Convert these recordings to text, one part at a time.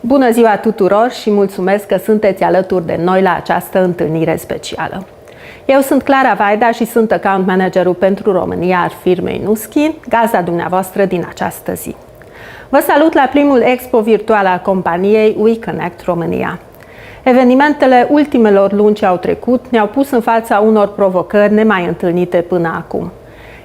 Bună ziua tuturor și mulțumesc că sunteți alături de noi la această întâlnire specială. Eu sunt Clara Vaida și sunt account managerul pentru România al firmei Nuskin, gazda dumneavoastră din această zi. Vă salut la primul expo virtual al companiei WeConnect Romania. Evenimentele ultimelor luni ce au trecut ne-au pus în fața unor provocări nemai întâlnite până acum.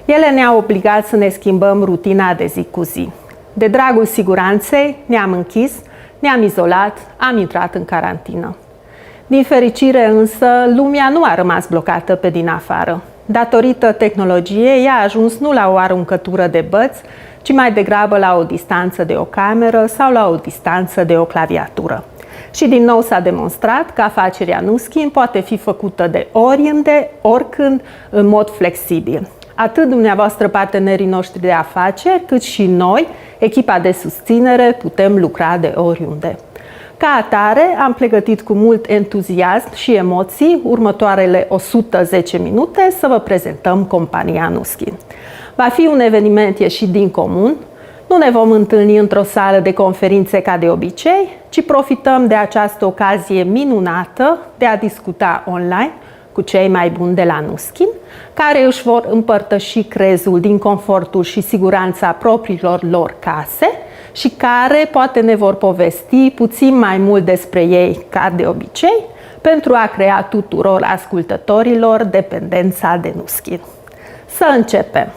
Ele ne-au obligat să ne schimbăm rutina de zi cu zi. De dragul siguranței, ne-am închis, ne-am izolat, am intrat în carantină. Din fericire însă, lumea nu a rămas blocată pe din afară. Datorită tehnologiei, ea a ajuns nu la o aruncătură de băți, ci mai degrabă la o distanță de o cameră sau la o distanță de o claviatură. Și din nou s-a demonstrat că afacerea Nuskin poate fi făcută de oriunde, oricând, în mod flexibil. Atât dumneavoastră, partenerii noștri de afaceri, cât și noi, echipa de susținere, putem lucra de oriunde. Ca atare, am pregătit cu mult entuziasm și emoții următoarele 110 minute să vă prezentăm compania Nuskin. Va fi un eveniment ieșit din comun. Nu ne vom întâlni într-o sală de conferințe ca de obicei, ci profităm de această ocazie minunată de a discuta online cu cei mai buni de la Nuskin, care își vor împărtăși crezul din confortul și siguranța propriilor lor case și care poate ne vor povesti puțin mai mult despre ei ca de obicei, pentru a crea tuturor ascultătorilor dependența de Nuskin. Să începem!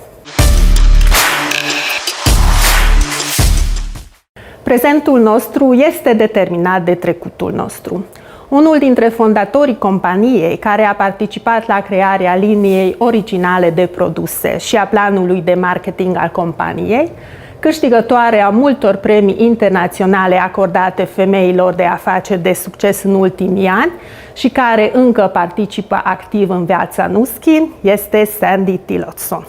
Prezentul nostru este determinat de trecutul nostru. Unul dintre fondatorii companiei, care a participat la crearea liniei originale de produse și a planului de marketing al companiei, câștigătoare a multor premii internaționale acordate femeilor de afaceri de succes în ultimii ani și care încă participă activ în viața Nuskin, este Sandy Tillotson.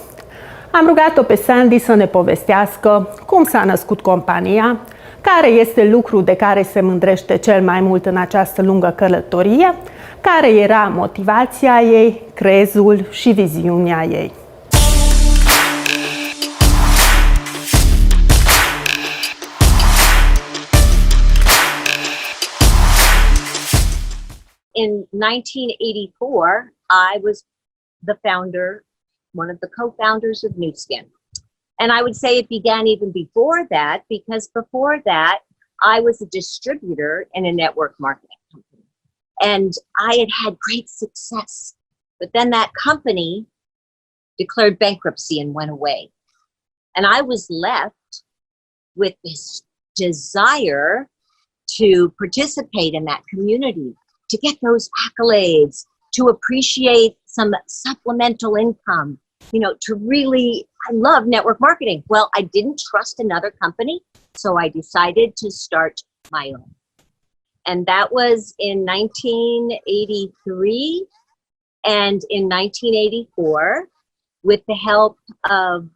Am rugat-o pe Sandy să ne povestească cum s-a născut compania, care este lucrul de care se mândrește cel mai mult în această lungă călătorie, care era motivația ei, crezul și viziunea ei. In 1984, I was the founder, one of the co-founders of Nuskin. And I would say it began even before that, because before that, I was a distributor in a network marketing company. And I had had great success. But then that company declared bankruptcy and went away. And I was left with this desire to participate in that community, to get those accolades, to appreciate some supplemental income, you know, to really, I love network marketing. Well, I didn't trust another company, so I decided to start my own. And that was in 1983. And in 1984, with the help of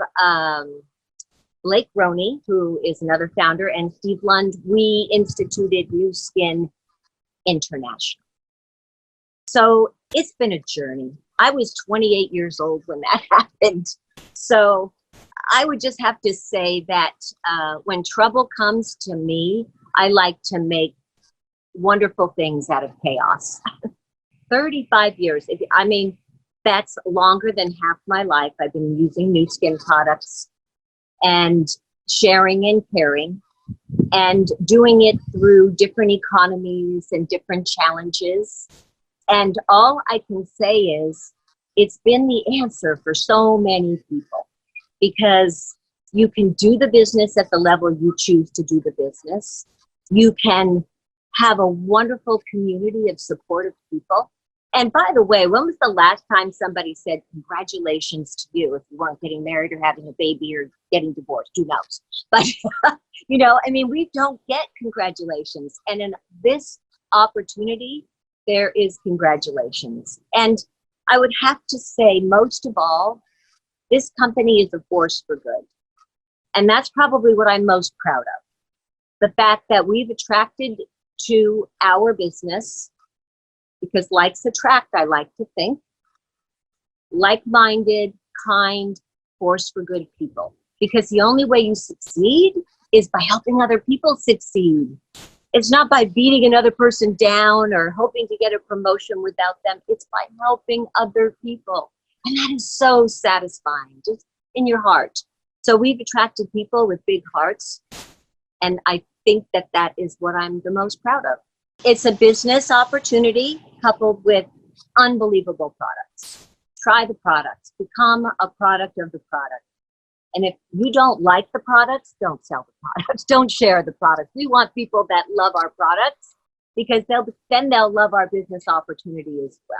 Blake Roney, who is another founder, and Steve Lund, we instituted Nuskin International. So it's been a journey. I was 28 years old when that happened. So I would just have to say that when trouble comes to me, I like to make wonderful things out of chaos. 35 years. I mean, that's longer than half my life. I've been using Nu Skin products and sharing and caring and doing it through different economies and different challenges. And all I can say is it's been the answer for so many people, because you can do the business at the level you choose to do the business. You can have a wonderful community of supportive people. And by the way, when was the last time somebody said congratulations to you if you weren't getting married or having a baby or getting divorced? Who knows? But, you know, I mean, we don't get congratulations. And in this opportunity, there is congratulations. And I would have to say, most of all, this company is a force for good. And that's probably what I'm most proud of. The fact that we've attracted to our business, because likes attract, I like to think, like-minded, kind, force for good people. Because the only way you succeed is by helping other people succeed. It's not by beating another person down or hoping to get a promotion without them. It's by helping other people. And that is so satisfying, just in your heart. So we've attracted people with big hearts. And I think that that is what I'm the most proud of. It's a business opportunity coupled with unbelievable products. Try the products, become a product of the product. And if you don't like the products, don't sell the products, don't share the products. We want people that love our products, because then they'll love our business opportunity as well.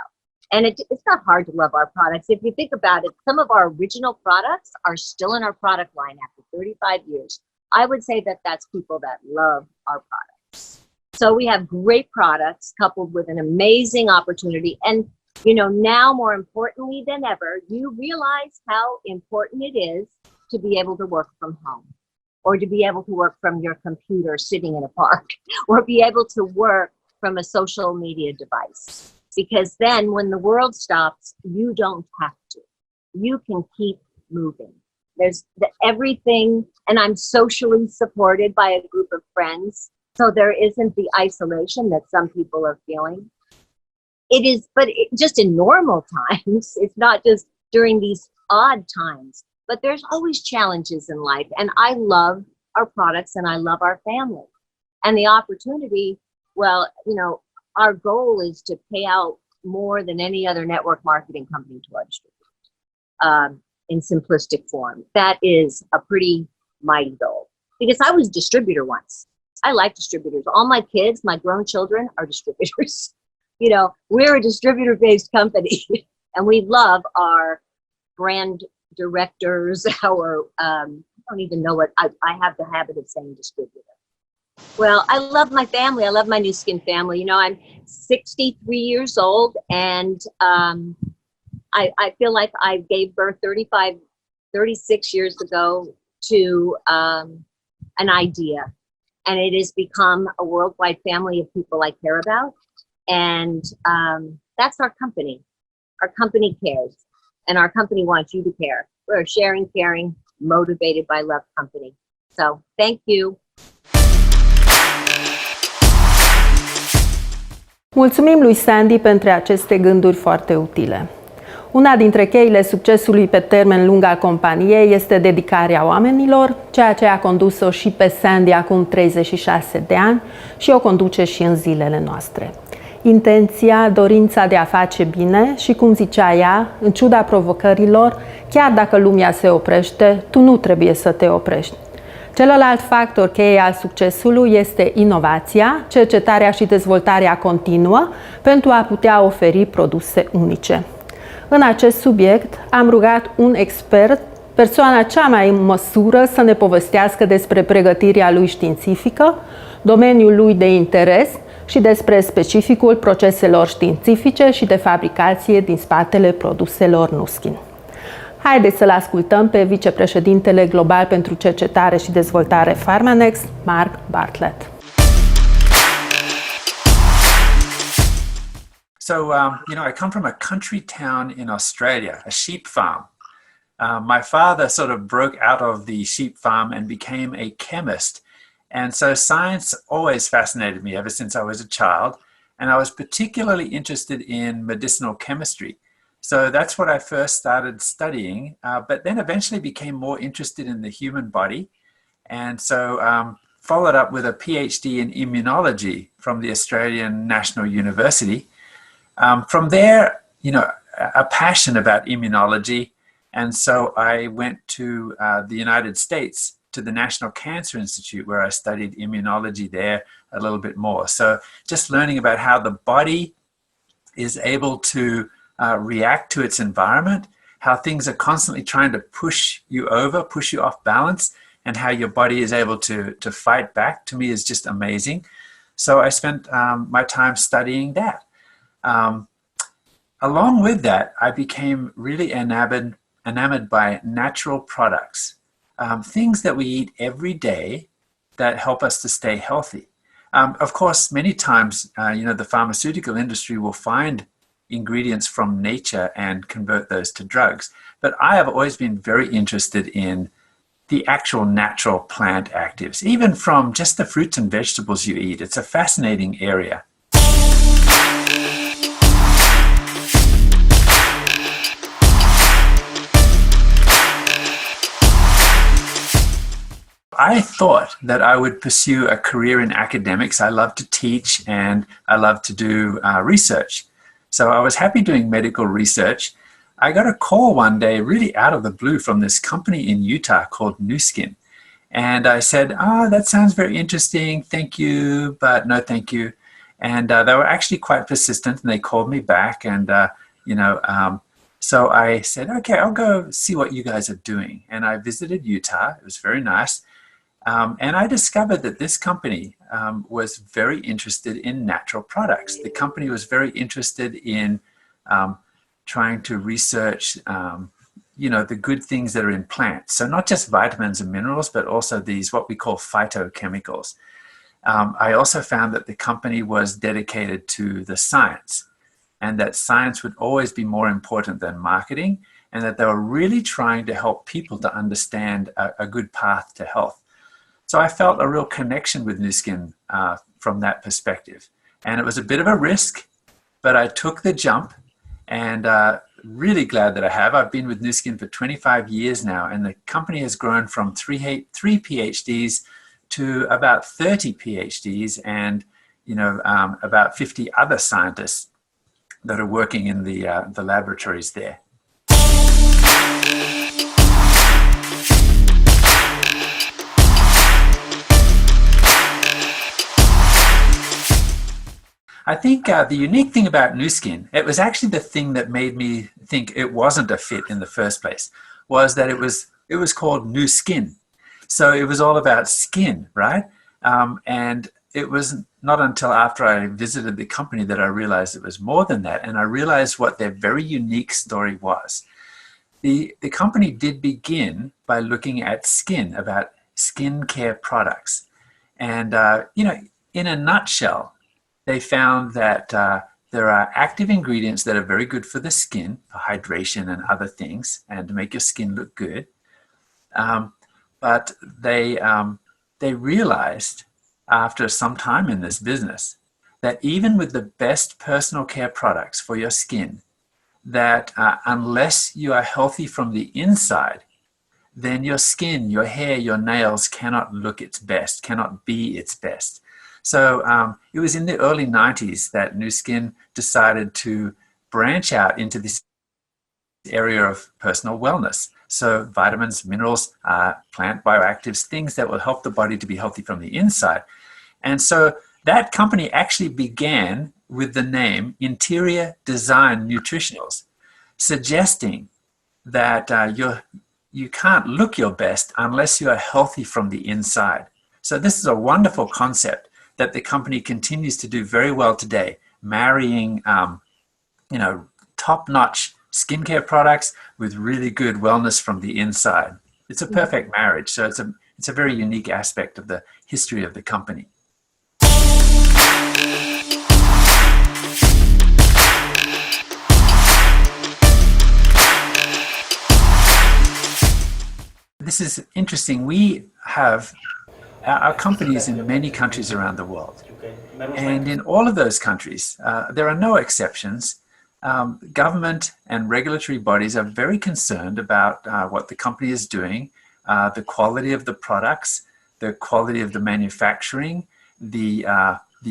And it's not hard to love our products. If you think about it, some of our original products are still in our product line after 35 years. I would say that that's people that love our products. So we have great products coupled with an amazing opportunity. And, you know, now more importantly than ever, you realize how important it is to be able to work from home, or to be able to work from your computer sitting in a park, or be able to work from a social media device. Because then when the world stops, you don't have to. You can keep moving. There's everything, and I'm socially supported by a group of friends. So there isn't the isolation that some people are feeling. It is, but just in normal times, it's not just during these odd times, but there's always challenges in life. And I love our products and I love our family. And the opportunity, well, you know, our goal is to pay out more than any other network marketing company to our distributors, in simplistic form. That is a pretty mighty goal, because I was a distributor once. I like distributors. All my kids, my grown children, are distributors. You know, we're a distributor-based company, and we love our brand directors, our, I don't even know what, I have the habit of saying distributor. Well, I love my family. I love my Nu Skin family. You know, I'm 63 years old, and I feel like I gave birth 36 years ago to an idea. And it has become a worldwide family of people I care about. And that's our company. Our company cares. And our company wants you to care. We're a sharing, caring, motivated by love company. So thank you. Mulțumim lui Sandy pentru aceste gânduri foarte utile. Una dintre cheile succesului pe termen lung al companiei este dedicarea oamenilor, ceea ce a condus-o și pe Sandy acum 36 de ani și o conduce și în zilele noastre. Intenția, dorința de a face bine și, cum zicea ea, în ciuda provocărilor, chiar dacă lumea se oprește, tu nu trebuie să te oprești. Celălalt factor cheie al succesului este inovația, cercetarea și dezvoltarea continuă pentru a putea oferi produse unice. În acest subiect am rugat un expert, persoana cea mai în măsură să ne povestească despre pregătirea lui științifică, domeniul lui de interes și despre specificul proceselor științifice și de fabricație din spatele produselor Nu Skin. Haideți să-l ascultăm pe vicepreședintele global pentru cercetare și dezvoltare Pharmanex, Mark Bartlett. I come from a country town in Australia, a sheep farm. My father sort of broke out of the sheep farm and became a chemist. And so science always fascinated me ever since I was a child. And I was particularly interested in medicinal chemistry. So that's what I first started studying, but then eventually became more interested in the human body. And so followed up with a PhD in immunology from the Australian National University. From there, a passion about immunology. And so I went to the United States to the National Cancer Institute, where I studied immunology there a little bit more. So just learning about how the body is able to react to its environment, how things are constantly trying to push you over, push you off balance, and how your body is able to fight back, to me is just amazing. So I spent my time studying that. Along with that, I became really enamored by natural products, things that we eat every day that help us to stay healthy. Of course, many times, the pharmaceutical industry will find ingredients from nature and convert those to drugs. But I have always been very interested in the actual natural plant actives, even from just the fruits and vegetables you eat. It's a fascinating area. I thought that I would pursue a career in academics. I love to teach and I love to do research. So I was happy doing medical research. I got a call one day really out of the blue from this company in Utah called Nu Skin. And I said, that sounds very interesting. Thank you, but no thank you. And they were actually quite persistent and they called me back. And, so I said, okay, I'll go see what you guys are doing. And I visited Utah. It was very nice. And I discovered that this company was very interested in natural products. The company was very interested in trying to research, the good things that are in plants. So not just vitamins and minerals, but also these, what we call phytochemicals. I also found that the company was dedicated to the science, and that science would always be more important than marketing, and that they were really trying to help people to understand a good path to health. So I felt a real connection with Nu Skin from that perspective. And it was a bit of a risk, but I took the jump, and really glad that I have. I've been with Nu Skin for 25 years now, and the company has grown from three PhDs to about 30 PhDs and about 50 other scientists that are working in the laboratories there. I think the unique thing about Nu Skin, it was actually the thing that made me think it wasn't a fit in the first place, was that it was called Nu Skin. So it was all about skin, right? And it was not until after I visited the company that I realized it was more than that. And I realized what their very unique story was. The company did begin by looking at skin, about skincare products. And, in a nutshell, they found that there are active ingredients that are very good for the skin, for hydration and other things, and to make your skin look good. But they realized after some time in this business that even with the best personal care products for your skin, that unless you are healthy from the inside, then your skin, your hair, your nails cannot look its best, cannot be its best. So it was in the early 90s that Nu Skin decided to branch out into this area of personal wellness. So vitamins, minerals, plant bioactives, things that will help the body to be healthy from the inside. And so that company actually began with the name Interior Design Nutritionals, suggesting that you can't look your best unless you are healthy from the inside. So this is a wonderful concept that the company continues to do very well today, marrying, top-notch skincare products with really good wellness from the inside. It's a perfect marriage. So it's a very unique aspect of the history of the company. this is interesting. We have our companies in many countries around the world. And in all of those countries, there are no exceptions. Government and regulatory bodies are very concerned about what the company is doing, the quality of the products, the quality of the manufacturing, the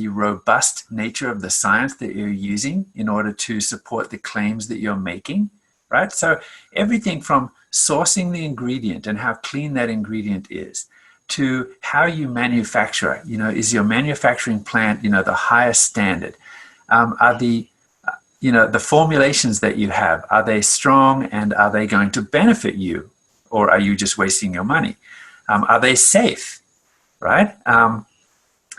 robust nature of the science that you're using in order to support the claims that you're making, right? So everything from sourcing the ingredient and how clean that ingredient is, to how you manufacture it. Is your manufacturing plant, the highest standard? Are the formulations that you have, are they strong and are they going to benefit you, or are you just wasting your money? Are they safe, right?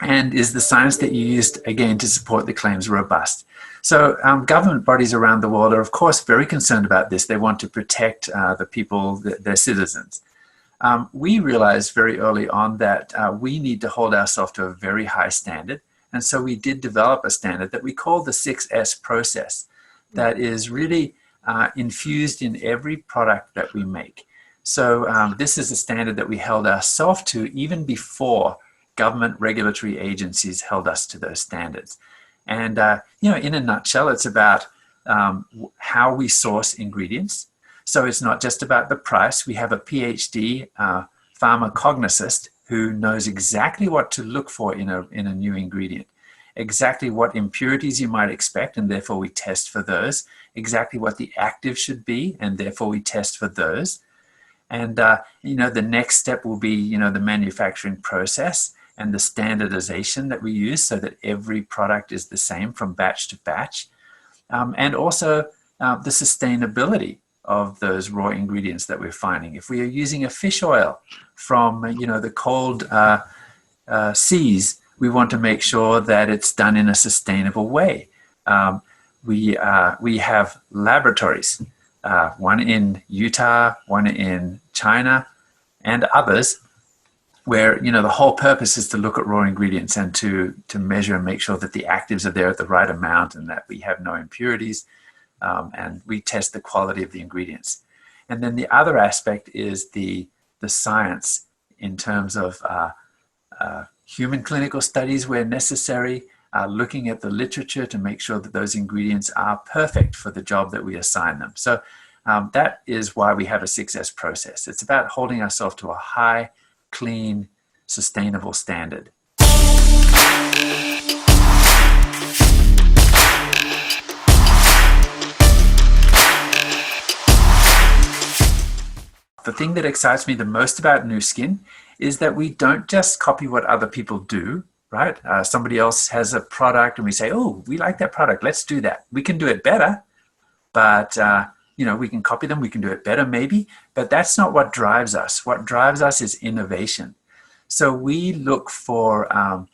And is the science that you used, again, to support the claims robust? So government bodies around the world are, of course, very concerned about this. They want to protect the people, their citizens. We realized very early on that we need to hold ourselves to a very high standard. And so we did develop a standard that we call the 6S process that is really infused in every product that we make. So this is a standard that we held ourselves to even before government regulatory agencies held us to those standards. And, in a nutshell, it's about how we source ingredients. So it's not just about the price. We have a PhD pharmacognosist who knows exactly what to look for in a new ingredient, exactly what impurities you might expect, and therefore we test for those, exactly what the active should be, and therefore we test for those. And, the next step will be, the manufacturing process and the standardization that we use so that every product is the same from batch to batch. And also the sustainability of those raw ingredients that we're finding. If we are using a fish oil from, the cold seas, we want to make sure that it's done in a sustainable way. We have laboratories, one in Utah, one in China, and others, where the whole purpose is to look at raw ingredients and to measure and make sure that the actives are there at the right amount and that we have no impurities, and we test the quality of the ingredients. And then the other aspect is the science in terms of human clinical studies where necessary, looking at the literature to make sure that those ingredients are perfect for the job that we assign them. So that is why we have a 6S process. It's about holding ourselves to a high, clean, sustainable standard. The thing that excites me the most about Nu Skin is that we don't just copy what other people do, right? Somebody else has a product and we say, oh, we like that product, let's do that. We can do it better, but we can copy them, we can do it better maybe, but that's not what drives us. What drives us is innovation. So we look for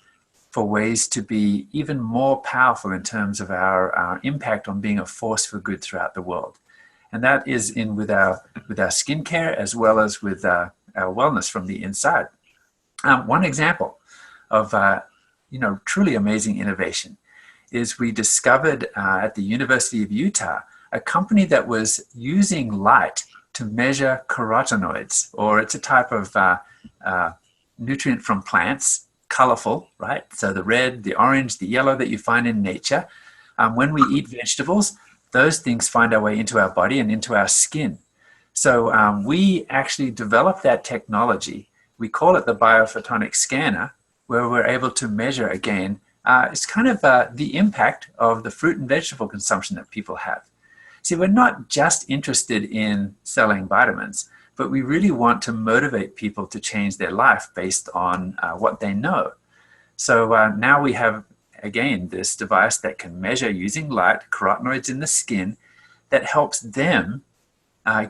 ways to be even more powerful in terms of our impact on being a force for good throughout the world. And that is with our skincare as well as with our wellness from the inside. One example of truly amazing innovation is we discovered at the University of Utah a company that was using light to measure carotenoids, or it's a type of nutrient from plants, colorful, right? So the red, the orange, the yellow that you find in nature. When we eat vegetables, those things find our way into our body and into our skin. So we actually developed that technology. We call it the biophotonic scanner, where we're able to measure, again, it's kind of the impact of the fruit and vegetable consumption that people have. See, we're not just interested in selling vitamins, but we really want to motivate people to change their life based on what they know. So now we have, again, this device that can measure using light carotenoids in the skin that helps them,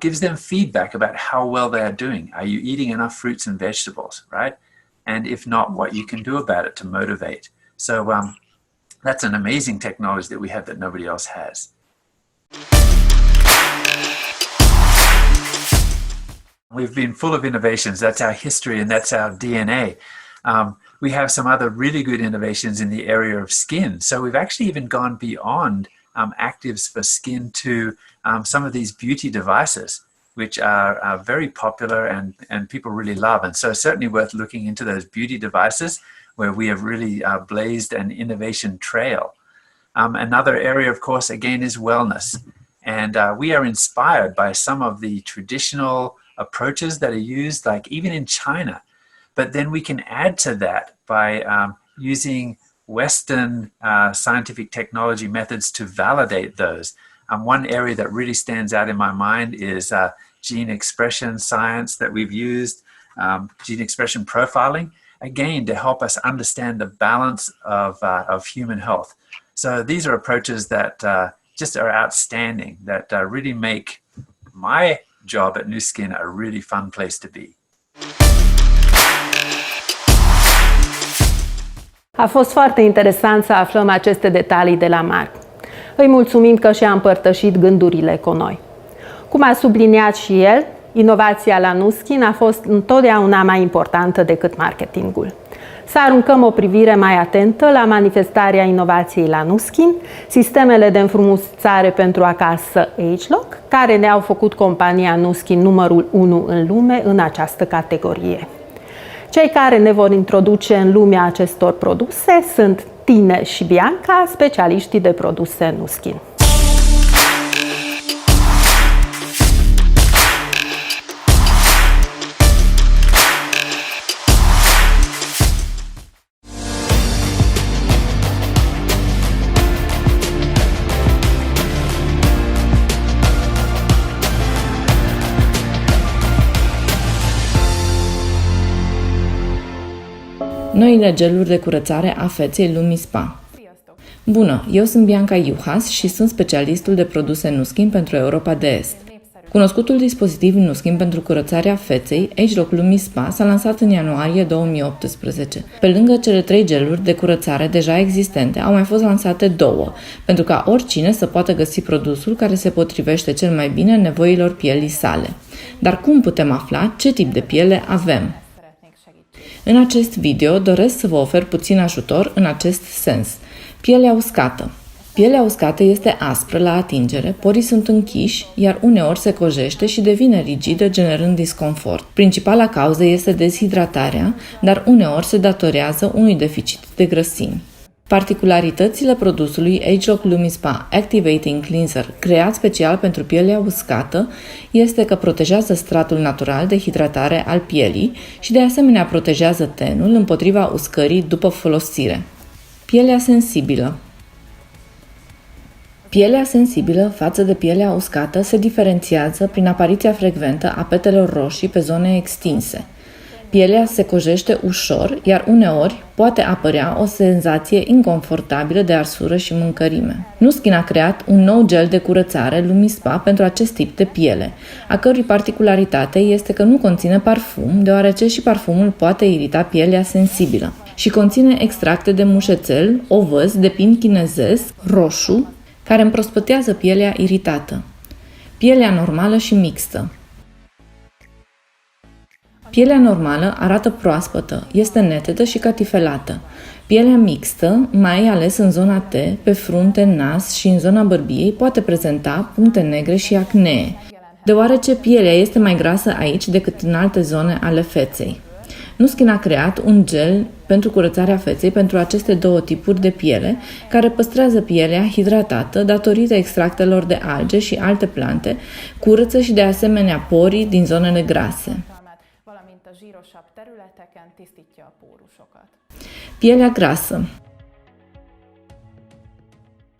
gives them feedback about how well they are doing. Are you eating enough fruits and vegetables, right? And if not, what you can do about it to motivate. So that's an amazing technology that we have that nobody else has. We've been full of innovations. That's our history and that's our DNA. We have some other really good innovations in the area of skin. So we've actually even gone beyond actives for skin to some of these beauty devices. which are very popular and people really love. And so certainly worth looking into those beauty devices where we have really blazed an innovation trail. Another area, of course, again, is wellness. And we are inspired by some of the traditional approaches that are used, like even in China. But then we can add to that by using Western scientific technology methods to validate those. One area that really stands out in my mind is gene expression science that we've used, gene expression profiling, again, to help us understand the balance of human health. So these are approaches that just are outstanding, that really make my job at Nu Skin a really fun place to be. A fost foarte interesant să aflăm aceste detalii de la Marc. Îi mulțumim că și-a împărtășit gândurile cu noi. Cum a subliniat și el, inovația la Nu Skin a fost întotdeauna mai importantă decât marketingul. Să aruncăm o privire mai atentă la manifestarea inovației la Nu Skin, sistemele de înfrumusețare pentru acasă ageLOC, care ne-au făcut compania Nu Skin numărul 1 în lume în această categorie. Cei care ne vor introduce în lumea acestor produse sunt Tine și Bianca, specialiștii de produse Nu Skin. Noile geluri de curățare a feței Lumi Spa. Bună, eu sunt Bianca Iuhas și sunt specialistul de produse Nu Skin pentru Europa de Est. Cunoscutul dispozitiv Nu Skin pentru curățarea feței, ageLOC Lumi Spa, s-a lansat în ianuarie 2018. Pe lângă cele 3 geluri de curățare deja existente, au mai fost lansate 2, pentru ca oricine să poată găsi produsul care se potrivește cel mai bine nevoilor pielii sale. Dar cum putem afla ce tip de piele avem? În acest video doresc să vă ofer puțin ajutor în acest sens. Pielea uscată. Pielea uscată este aspră la atingere, porii sunt închiși, iar uneori se cojește și devine rigidă, generând disconfort. Principala cauză este dezhidratarea, dar uneori se datorează unui deficit de grăsimi. Particularitățile produsului ageLOC Lumi Spa Activating Cleanser, creat special pentru pielea uscată, este că protejează stratul natural de hidratare al pielii și de asemenea protejează tenul împotriva uscării după folosire. Pielea sensibilă. Pielea sensibilă față de pielea uscată se diferențiază prin apariția frecventă a petelor roșii pe zone extinse. Pielea se cojește ușor, iar uneori poate apărea o senzație inconfortabilă de arsură și mâncărime. Nu Skin a creat un nou gel de curățare Lumi Spa pentru acest tip de piele, a cărui particularitate este că nu conține parfum, deoarece și parfumul poate irita pielea sensibilă, și conține extracte de mușețel, ovăz de pin chinezesc, roșu, care împrospătează pielea iritată. Pielea normală și mixtă. Pielea normală arată proaspătă, este netedă și catifelată. Pielea mixtă, mai ales în zona T, pe frunte, nas și în zona bărbiei, poate prezenta puncte negre și acnee, deoarece pielea este mai grasă aici decât în alte zone ale feței. Nu Skin a creat un gel pentru curățarea feței pentru aceste 2 tipuri de piele, care păstrează pielea hidratată datorită extractelor de alge și alte plante, curăță și de asemenea porii din zonele grase. Pielea grasă.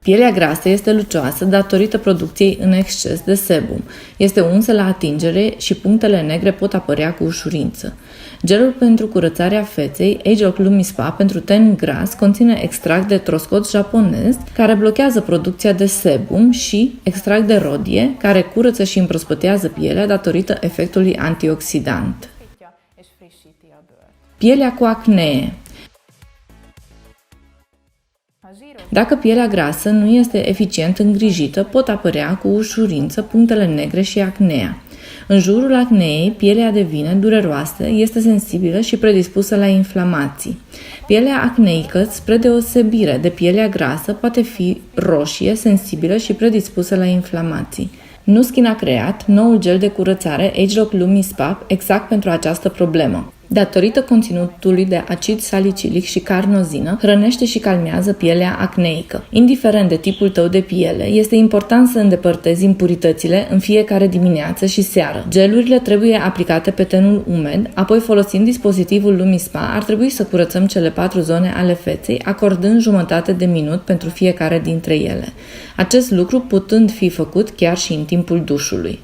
Pielea grasă este lucioasă datorită producției în exces de sebum. Este unsă la atingere și punctele negre pot apărea cu ușurință. Gelul pentru curățarea feței, ageLOC Lumi Spa pentru ten gras, conține extract de troscot japonez, care blochează producția de sebum, și extract de rodie, care curăță și împrospătează pielea datorită efectului antioxidant. Pielea cu acnee. Dacă pielea grasă nu este eficient îngrijită, pot apărea cu ușurință punctele negre și acnea. În jurul acneei, pielea devine dureroasă, este sensibilă și predispusă la inflamații. Pielea acneică, spre deosebire de pielea grasă, poate fi roșie, sensibilă și predispusă la inflamații. Nu Skin a creat noul gel de curățare Age Lock Lumi Spa exact pentru această problemă. Datorită conținutului de acid salicilic și carnozină, hrănește și calmează pielea acneică. Indiferent de tipul tău de piele, este important să îndepărtezi impuritățile în fiecare dimineață și seară. Gelurile trebuie aplicate pe tenul umed, apoi folosind dispozitivul Lumi Spa, ar trebui să curățăm cele 4 zone ale feței, acordând jumătate de minut pentru fiecare dintre ele. Acest lucru putând fi făcut chiar și în timpul dușului.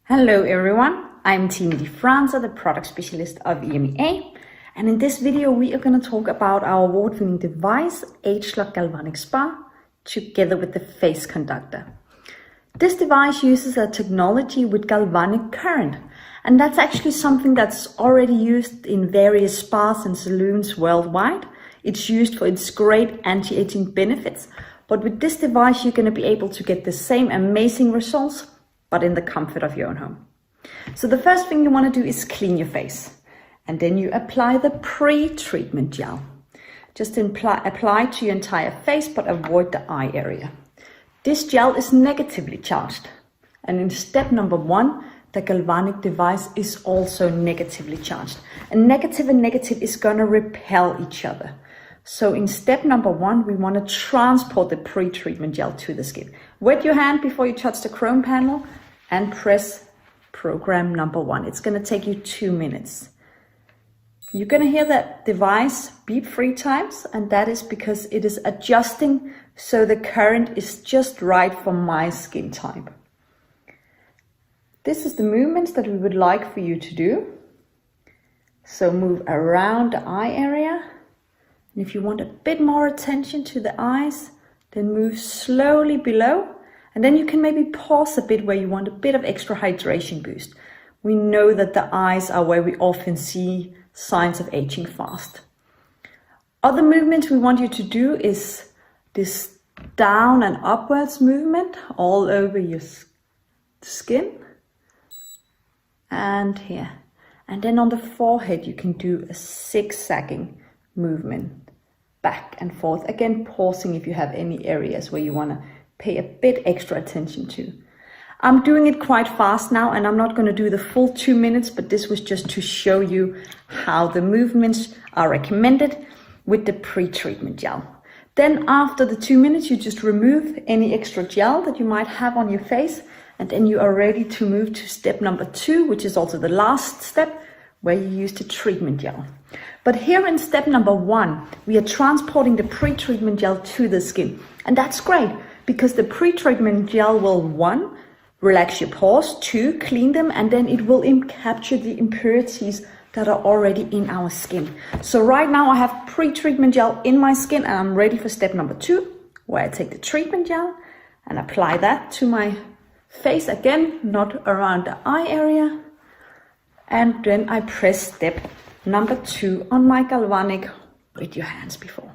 Hello everyone, I'm Tine de France, the product specialist of EMEA, and in this video we are going to talk about our award-winning device, Age-Lock Galvanic Spa, together with the face conductor. This device uses a technology with galvanic current, and that's actually something that's already used in various spas and salons worldwide. It's used for its great anti-aging benefits, but with this device you're going to be able to get the same amazing results but in the comfort of your own home. So the first thing you want to do is clean your face, and then you apply the pre-treatment gel. Just apply to your entire face, but avoid the eye area. This gel is negatively charged, and in step number 1, the galvanic device is also negatively charged. And negative is going to repel each other. So in step number 1, we want to transport the pre-treatment gel to the skin. Wet your hand before you touch the chrome panel and press program number 1. It's going to take you 2 minutes. You're going to hear that device beep 3 times, and that is because it is adjusting so the current is just right for my skin type. This is the movements that we would like for you to do. So move around the eye area. And if you want a bit more attention to the eyes, then move slowly below. And then you can maybe pause a bit where you want a bit of extra hydration boost. We know that the eyes are where we often see signs of aging fast. Other movements we want you to do is this down and upwards movement all over your skin. And here. And then on the forehead you can do a zigzagging movement back and forth. Again, pausing if you have any areas where you want to pay a bit extra attention to. I'm doing it quite fast now, and I'm not going to do the full 2 minutes, but this was just to show you how the movements are recommended with the pre-treatment gel. Then after the 2 minutes, you just remove any extra gel that you might have on your face, and then you are ready to move to step number 2, which is also the last step, where you use the treatment gel. But here in step number 1, we are transporting the pre-treatment gel to the skin. And that's great, because the pre-treatment gel will, 1, relax your pores, 2, clean them, and then it will capture the impurities that are already in our skin. So right now I have pre-treatment gel in my skin, and I'm ready for step number 2, where I take the treatment gel and apply that to my face again, not around the eye area. And then I press step number 2 on my galvanic with your hands before.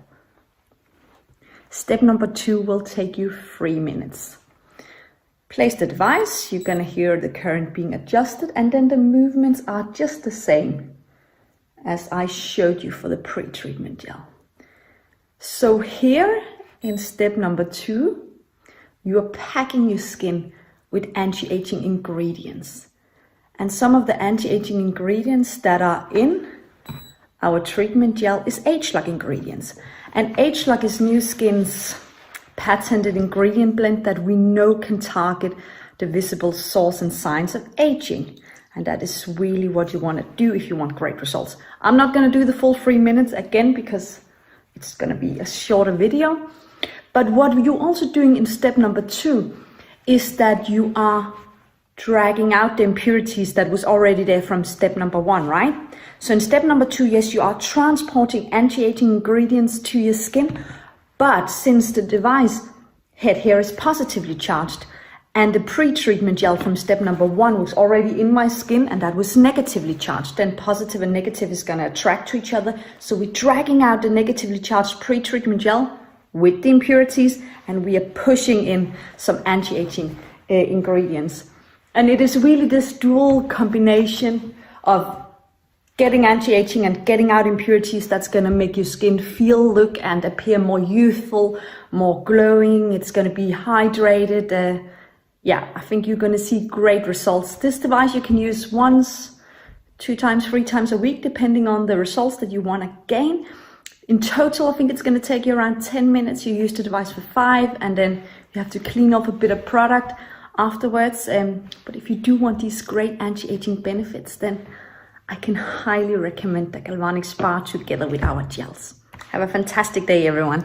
Step number 2 will take you 3 minutes. Place the device, you're gonna hear the current being adjusted, and then the movements are just the same as I showed you for the pre-treatment gel. So here in step number 2, you are packing your skin with anti-aging ingredients. And some of the anti-aging ingredients that are in our treatment gel is age-lock ingredients. And age-lock is Nu Skin's patented ingredient blend that we know can target the visible source and signs of aging. And that is really what you want to do if you want great results. I'm not going to do the full 3 minutes again because it's going to be a shorter video. But what you're also doing in step number 2 is that you are dragging out the impurities that was already there from step number 1, right? So in step number 2, yes, you are transporting anti-aging ingredients to your skin, but since the device head here is positively charged and the pre-treatment gel from step number 1 was already in my skin and that was negatively charged, then positive and negative is going to attract to each other. So we're dragging out the negatively charged pre-treatment gel with the impurities, and we are pushing in some anti-aging ingredients. And it is really this dual combination of getting anti-aging and getting out impurities that's going to make your skin feel, look, and appear more youthful, more glowing. It's going to be hydrated. I think you're going to see great results. This device you can use once, 2 times, 3 times a week, depending on the results that you want to gain. In total, I think it's going to take you around 10 minutes. You use the device for 5, and then you have to clean off a bit of product afterwards. But if you do want these great anti-aging benefits, then I can highly recommend the Galvanic Spa together with our gels. Have a fantastic day, everyone.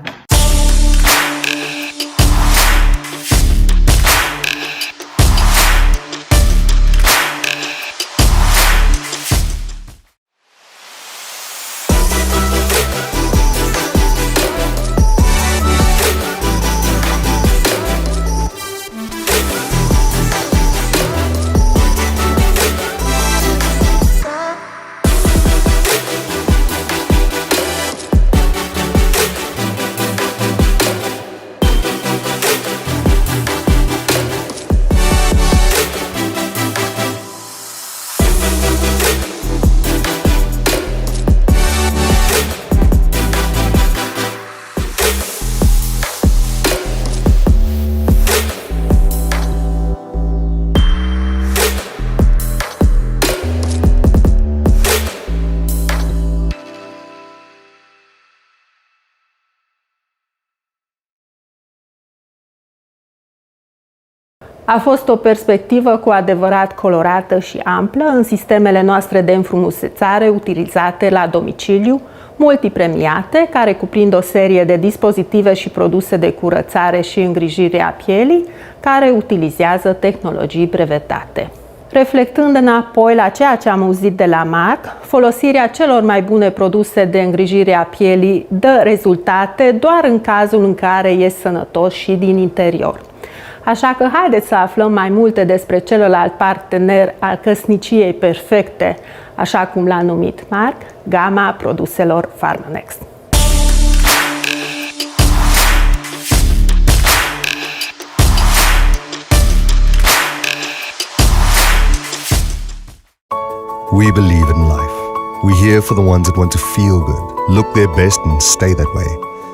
A fost o perspectivă cu adevărat colorată și amplă în sistemele noastre de înfrumusețare utilizate la domiciliu, multipremiate, care cuprind o serie de dispozitive și produse de curățare și îngrijire a pielii, care utilizează tehnologii brevetate. Reflectând înapoi la ceea ce am auzit de la Marc, folosirea celor mai bune produse de îngrijire a pielii dă rezultate doar în cazul în care e sănătos și din interior. Așa că haideți să aflăm mai multe despre celălalt partener al căsniciei perfecte, așa cum l-a numit Marc, gama produselor PharmaNext. We believe in life. We're here for the ones that want to feel good, look their best and stay that way,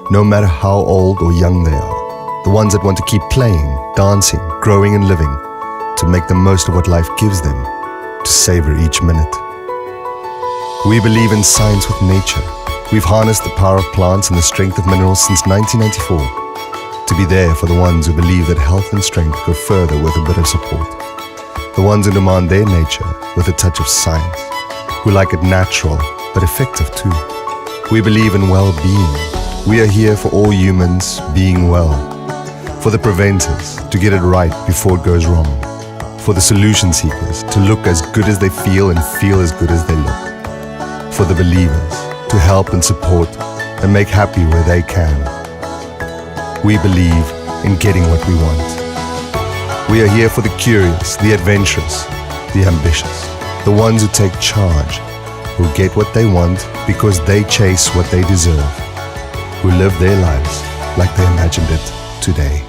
no matter how old or young they are. The ones that want to keep playing, dancing, growing and living, to make the most of what life gives them, to savor each minute. We believe in science with nature. We've harnessed the power of plants and the strength of minerals since 1994 to be there for the ones who believe that health and strength go further with a bit of support. The ones who demand their nature with a touch of science, who like it natural but effective too. We believe in well-being. We are here for all humans being well, for the preventers to get it right before it goes wrong, for the solution seekers to look as good as they feel and feel as good as they look, for the believers to help and support and make happy where they can. We believe in getting what we want. We are here for the curious, the adventurous, the ambitious, the ones who take charge, who get what they want because they chase what they deserve, who live their lives like they imagined it today.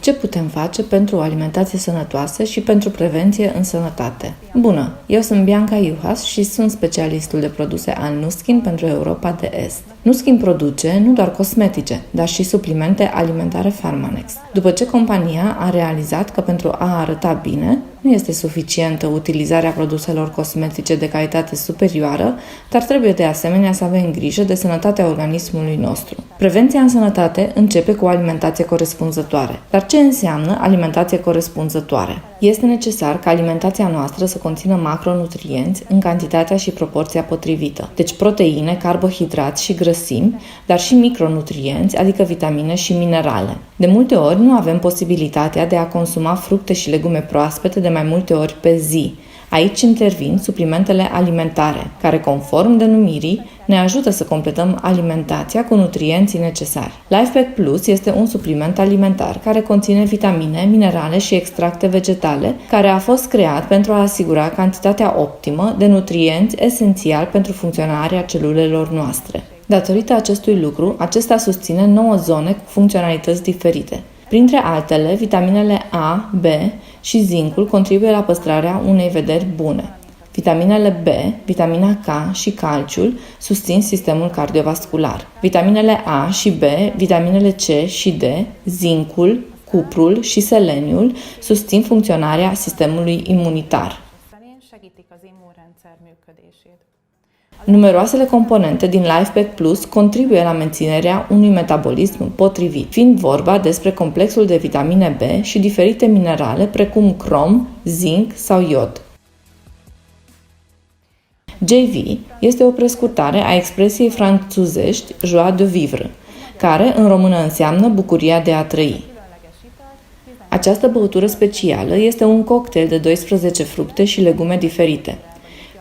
Ce putem face pentru o alimentație sănătoasă și pentru prevenție în sănătate? Bună! Eu sunt Bianca Juhas și sunt specialistul de produse al Nuskin pentru Europa de Est. Nuskin produce nu doar cosmetice, dar și suplimente alimentare Pharmanex. După ce compania a realizat că pentru a arăta bine, nu este suficientă utilizarea produselor cosmetice de calitate superioară, dar trebuie de asemenea să avem grijă de sănătatea organismului nostru. Prevenția în sănătate începe cu o alimentație corespunzătoare. Dar ce înseamnă alimentație corespunzătoare? Este necesar ca alimentația noastră să conțină macronutrienți în cantitatea și proporția potrivită. Deci proteine, carbohidrați și grăsimi, dar și micronutrienți, adică vitamine și minerale. De multe ori nu avem posibilitatea de a consuma fructe și legume proaspete de mai multe ori pe zi. Aici intervin suplimentele alimentare, care, conform denumirii, ne ajută să completăm alimentația cu nutrienții necesari. LifePack Plus este un supliment alimentar care conține vitamine, minerale și extracte vegetale, care a fost creat pentru a asigura cantitatea optimă de nutrienți esențiali pentru funcționarea celulelor noastre. Datorită acestui lucru, acesta susține 9 zone cu funcționalități diferite. Printre altele, vitaminele A, B și zincul contribuie la păstrarea unei vederi bune. Vitaminele B, vitamina K și calciul susțin sistemul cardiovascular. Vitaminele A și B, vitaminele C și D, zincul, cuprul și seleniul susțin funcționarea sistemului imunitar. Numeroasele componente din LifePack Plus contribuie la menținerea unui metabolism potrivit, fiind vorba despre complexul de vitamine B și diferite minerale precum crom, zinc sau iod. JV este o prescurtare a expresiei franțuzești joie de vivre, care în română înseamnă bucuria de a trăi. Această băutură specială este un cocktail de 12 fructe și legume diferite.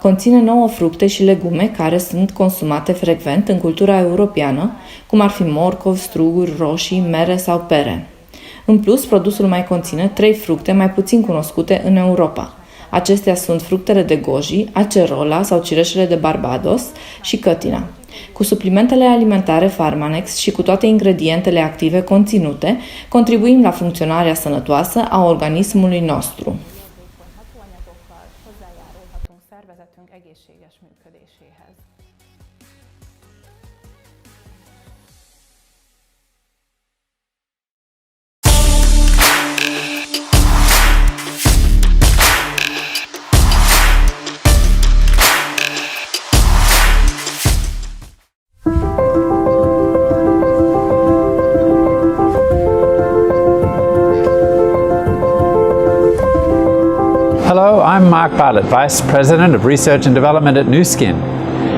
Conține 9 fructe și legume care sunt consumate frecvent în cultura europeană, cum ar fi morcov, struguri, roșii, mere sau pere. În plus, produsul mai conține 3 fructe mai puțin cunoscute în Europa. Acestea sunt fructele de goji, acerola sau cireșele de Barbados și cătina. Cu suplimentele alimentare Pharmanex și cu toate ingredientele active conținute, contribuim la funcționarea sănătoasă a organismului nostru. Hello, I'm Mark Bartlett, Vice President of Research and Development at Nuskin.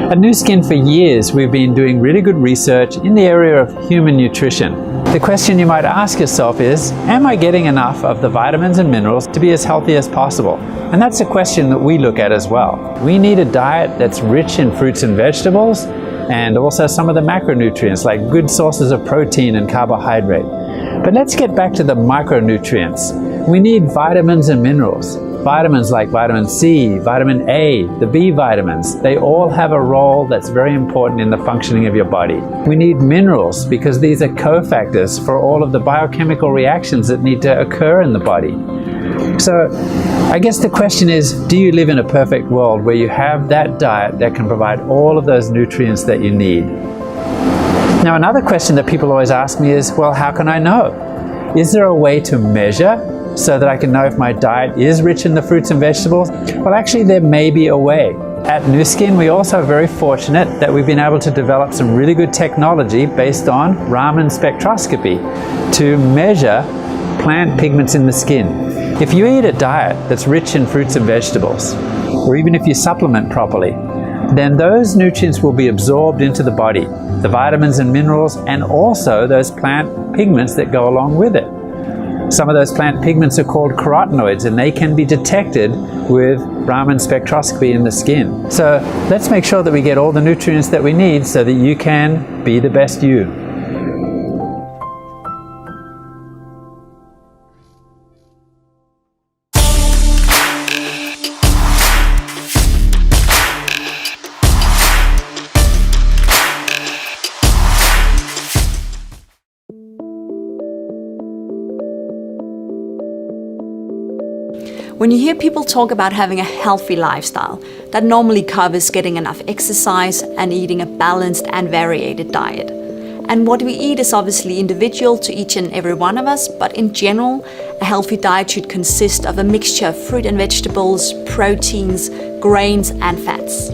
At Nuskin, for years, we've been doing really good research in the area of human nutrition. The question you might ask yourself is, am I getting enough of the vitamins and minerals to be as healthy as possible? And that's a question that we look at as well. We need a diet that's rich in fruits and vegetables, and also some of the macronutrients like good sources of protein and carbohydrate. But let's get back to the micronutrients. We need vitamins and minerals. Vitamins like vitamin C, vitamin A, the B vitamins, they all have a role that's very important in the functioning of your body. We need minerals because these are cofactors for all of the biochemical reactions that need to occur in the body. So I guess the question is, do you live in a perfect world where you have that diet that can provide all of those nutrients that you need? Now, another question that people always ask me is, well, how can I know? Is there a way to measure so that I can know if my diet is rich in the fruits and vegetables? Well, actually, there may be a way. At Nu Skin, we're also very fortunate that we've been able to develop some really good technology based on Raman spectroscopy to measure plant pigments in the skin. If you eat a diet that's rich in fruits and vegetables, or even if you supplement properly, then those nutrients will be absorbed into the body, the vitamins and minerals, and also those plant pigments that go along with it. Some of those plant pigments are called carotenoids, and they can be detected with Raman spectroscopy in the skin. So let's make sure that we get all the nutrients that we need so that you can be the best you. When you hear people talk about having a healthy lifestyle, that normally covers getting enough exercise and eating a balanced and varied diet. And what we eat is obviously individual to each and every one of us, but in general, a healthy diet should consist of a mixture of fruit and vegetables, proteins, grains, and fats.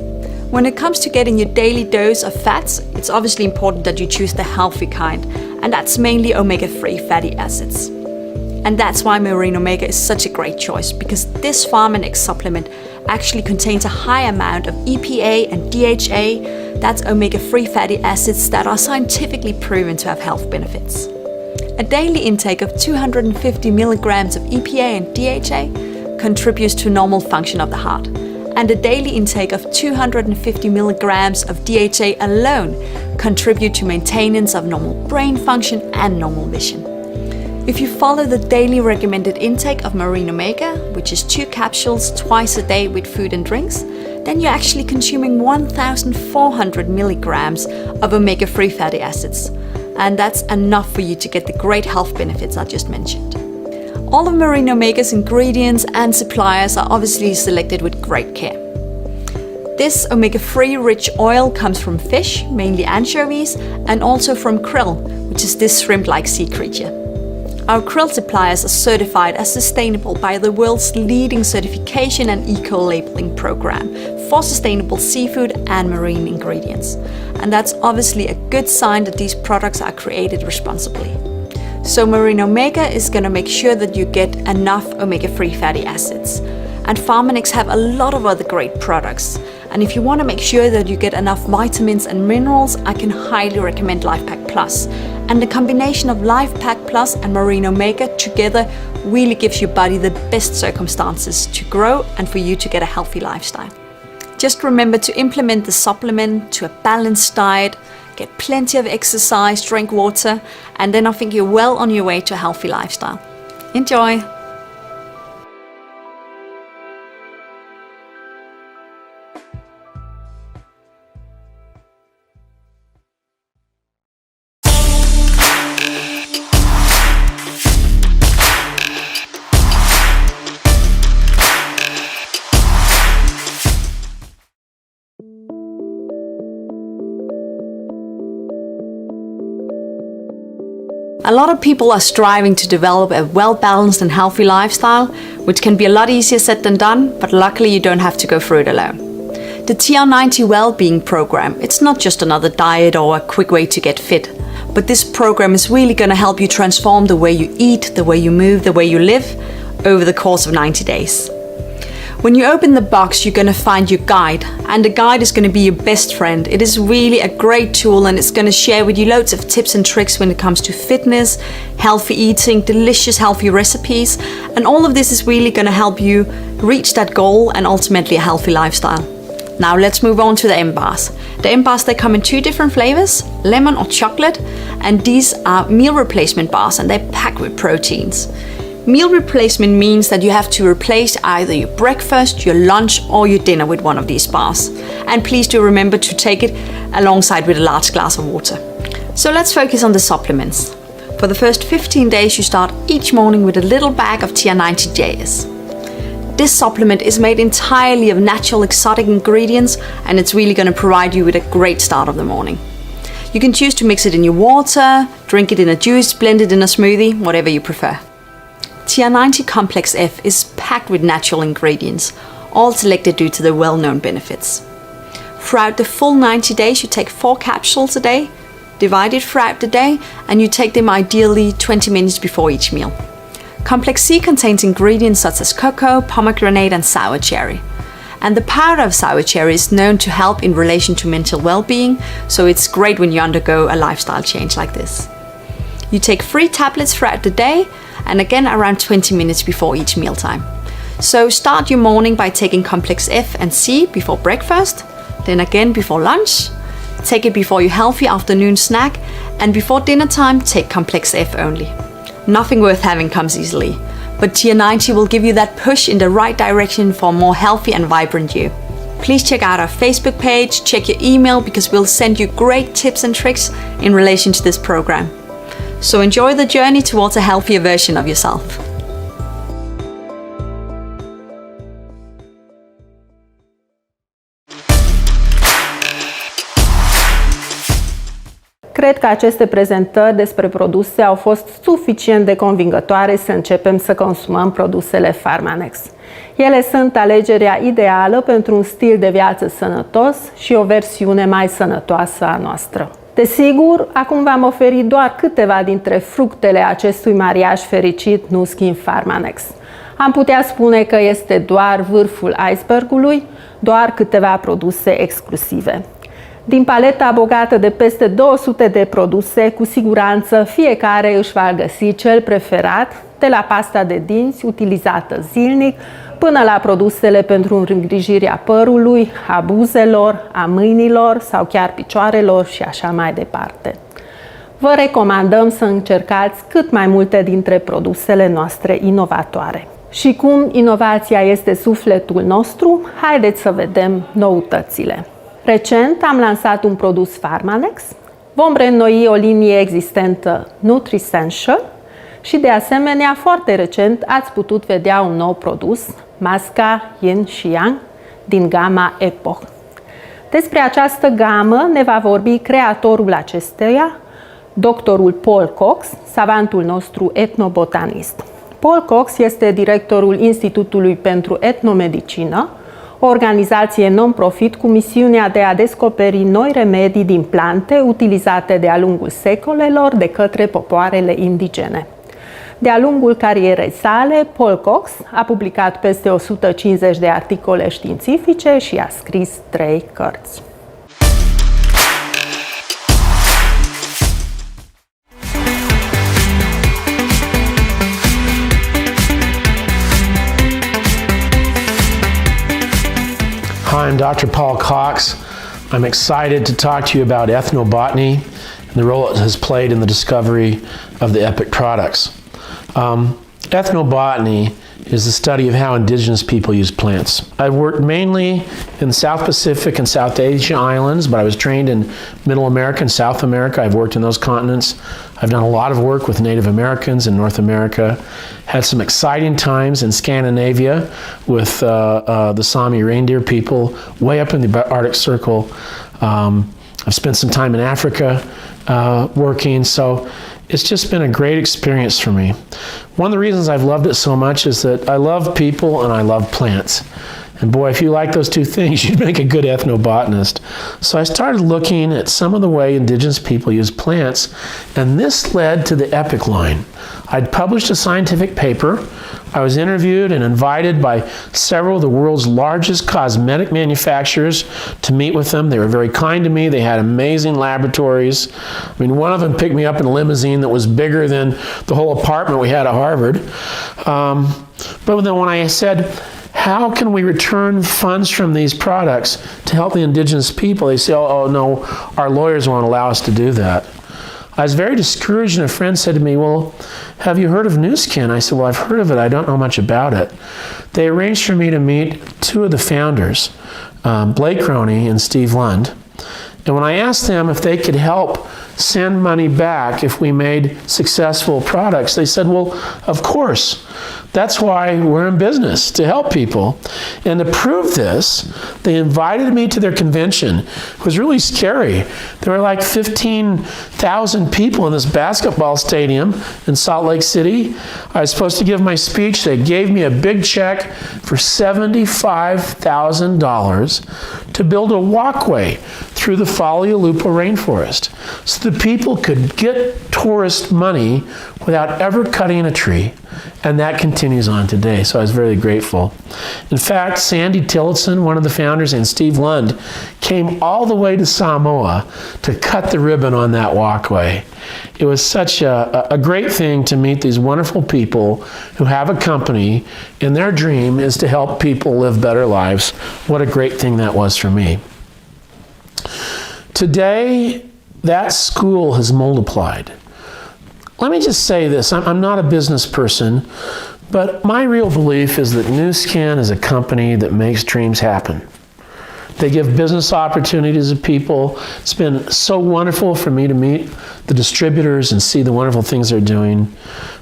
When it comes to getting your daily dose of fats, it's obviously important that you choose the healthy kind, and that's mainly omega-3 fatty acids. And that's why Marine Omega is such a great choice, because this Farm and X supplement actually contains a high amount of EPA and DHA, that's omega-3 fatty acids that are scientifically proven to have health benefits. A daily intake of 250 milligrams of EPA and DHA contributes to normal function of the heart, and a daily intake of 250 milligrams of DHA alone contribute to maintenance of normal brain function and normal vision. If you follow the daily recommended intake of Marine Omega, which is 2 capsules twice a day with food and drinks, then you're actually consuming 1,400 milligrams of omega-3 fatty acids. And that's enough for you to get the great health benefits I just mentioned. All of Marine Omega's ingredients and suppliers are obviously selected with great care. This omega-3 rich oil comes from fish, mainly anchovies, and also from krill, which is this shrimp-like sea creature. Our krill suppliers are certified as sustainable by the world's leading certification and eco-labeling program for sustainable seafood and marine ingredients. And that's obviously a good sign that these products are created responsibly. So Marine Omega is going to make sure that you get enough omega-3 fatty acids. And Farm and X have a lot of other great products. And if you want to make sure that you get enough vitamins and minerals, I can highly recommend LifePack Plus. And the combination of LifePack Plus and Marine Omega together really gives your body the best circumstances to grow and for you to get a healthy lifestyle. Just remember to implement the supplement to a balanced diet, get plenty of exercise, drink water, and then I think you're well on your way to a healthy lifestyle. Enjoy! A lot of people are striving to develop a well-balanced and healthy lifestyle, which can be a lot easier said than done, but luckily you don't have to go through it alone. The TR90 Wellbeing Program, it's not just another diet or a quick way to get fit, but this program is really going to help you transform the way you eat, the way you move, the way you live over the course of 90 days. When you open the box, you're going to find your guide, and the guide is going to be your best friend. It is really a great tool, and it's going to share with you loads of tips and tricks when it comes to fitness, healthy eating, delicious healthy recipes, and all of this is really going to help you reach that goal and ultimately a healthy lifestyle. Now let's move on to the M-bars. The M-bars, they come in 2 different flavors, lemon or chocolate, and these are meal replacement bars, and they're packed with proteins. Meal replacement means that you have to replace either your breakfast, your lunch, or your dinner with one of these bars. And please do remember to take it alongside with a large glass of water. So let's focus on the supplements. For the first 15 days, you start each morning with a little bag of TR90JS. This supplement is made entirely of natural exotic ingredients, and it's really going to provide you with a great start of the morning. You can choose to mix it in your water, drink it in a juice, blend it in a smoothie, whatever you prefer. TR90 Complex F is packed with natural ingredients, all selected due to the well-known benefits. Throughout the full 90 days, you take 4 capsules a day, divided throughout the day, and you take them ideally 20 minutes before each meal. Complex C contains ingredients such as cocoa, pomegranate, and sour cherry. And the powder of sour cherry is known to help in relation to mental well-being, so it's great when you undergo a lifestyle change like this. You take 3 tablets throughout the day, and again around 20 minutes before each mealtime. So start your morning by taking Complex F and C before breakfast, then again before lunch, take it before your healthy afternoon snack, and before dinner time, take Complex F only. Nothing worth having comes easily, but TR90 will give you that push in the right direction for a more healthy and vibrant you. Please check out our Facebook page, check your email, because we'll send you great tips and tricks in relation to this program. So enjoy the journey towards a healthier version of yourself. Cred că aceste prezentări despre produse au fost suficient de convingătoare să începem să consumăm produsele Pharmanex. Ele sunt alegerea ideală pentru un stil de viață sănătos și o versiune mai sănătoasă a noastră. Desigur, acum v-am oferit doar câteva dintre fructele acestui mariaj fericit Nu-Skin Pharmanex. Am putea spune că este doar vârful icebergului, doar câteva produse exclusive. Din paleta bogată de peste 200 de produse, cu siguranță fiecare își va găsi cel preferat, de la pasta de dinți utilizată zilnic, până la produsele pentru îngrijirea părului, a buzelor, a mâinilor sau chiar picioarelor și așa mai departe. Vă recomandăm să încercați cât mai multe dintre produsele noastre inovatoare. Și cum inovația este sufletul nostru, haideți să vedem noutățile. Recent am lansat un produs Pharmanex, vom reînnoi o linie existentă Nutricential și de asemenea foarte recent ați putut vedea un nou produs, masca Yin și Yang din gama Epoch. Despre această gamă ne va vorbi creatorul acesteia, doctorul Paul Cox, savantul nostru etnobotanist. Paul Cox este directorul Institutului pentru Etnomedicină, o organizație non-profit cu misiunea de a descoperi noi remedii din plante utilizate de-a lungul secolelor de către popoarele indigene. De-a lungul carierei sale, Paul Cox a publicat peste 150 de articole științifice și a scris 3 cărți. Hi, I'm Dr. Paul Cox. I'm excited to talk to you about ethnobotany and the role it has played in the discovery of the EPIC products. Ethnobotany is the study of how indigenous people use plants. I've worked mainly in the South Pacific and South Asia islands, but I was trained in Middle America and South America. I've worked in those continents. I've done a lot of work with Native Americans in North America. Had some exciting times in Scandinavia with the Sami reindeer people way up in the Arctic Circle. I've spent some time in Africa working, so it's just been a great experience for me. One of the reasons I've loved it so much is that I love people and I love plants. And boy, if you like those two things, you'd make a good ethnobotanist. So I started looking at some of the way indigenous people use plants, and this led to the EPIC line. I'd published a scientific paper. I was interviewed and invited by several of the world's largest cosmetic manufacturers to meet with them. They were very kind to me. They had amazing laboratories. I mean, one of them picked me up in a limousine that was bigger than the whole apartment we had at Harvard. But then when I said, how can we return funds from these products to help the indigenous people? They say, oh no, our lawyers won't allow us to do that. I was very discouraged, and a friend said to me, well, have you heard of Nu Skin? I said, well, I've heard of it. I don't know much about it. They arranged for me to meet two of the founders, Blake Roney and Steve Lund. And when I asked them if they could help send money back if we made successful products, they said, well, of course. That's why we're in business, to help people. And to prove this, they invited me to their convention. It was really scary. There were like 15,000 people in this basketball stadium in Salt Lake City. I was supposed to give my speech. They gave me a big check for $75,000 to build a walkway through the Falealupo rainforest so the people could get tourist money without ever cutting a tree. And that continues on today, so I was very grateful. In fact, Sandy Tillotson, one of the founders, and Steve Lund came all the way to Samoa to cut the ribbon on that walkway. It was such a great thing to meet these wonderful people who have a company, and their dream is to help people live better lives. What a great thing that was for me. Today, that school has multiplied. Let me just say this, I'm not a business person, but my real belief is that Nu Skin is a company that makes dreams happen. They give business opportunities to people. It's been so wonderful for me to meet the distributors and see the wonderful things they're doing.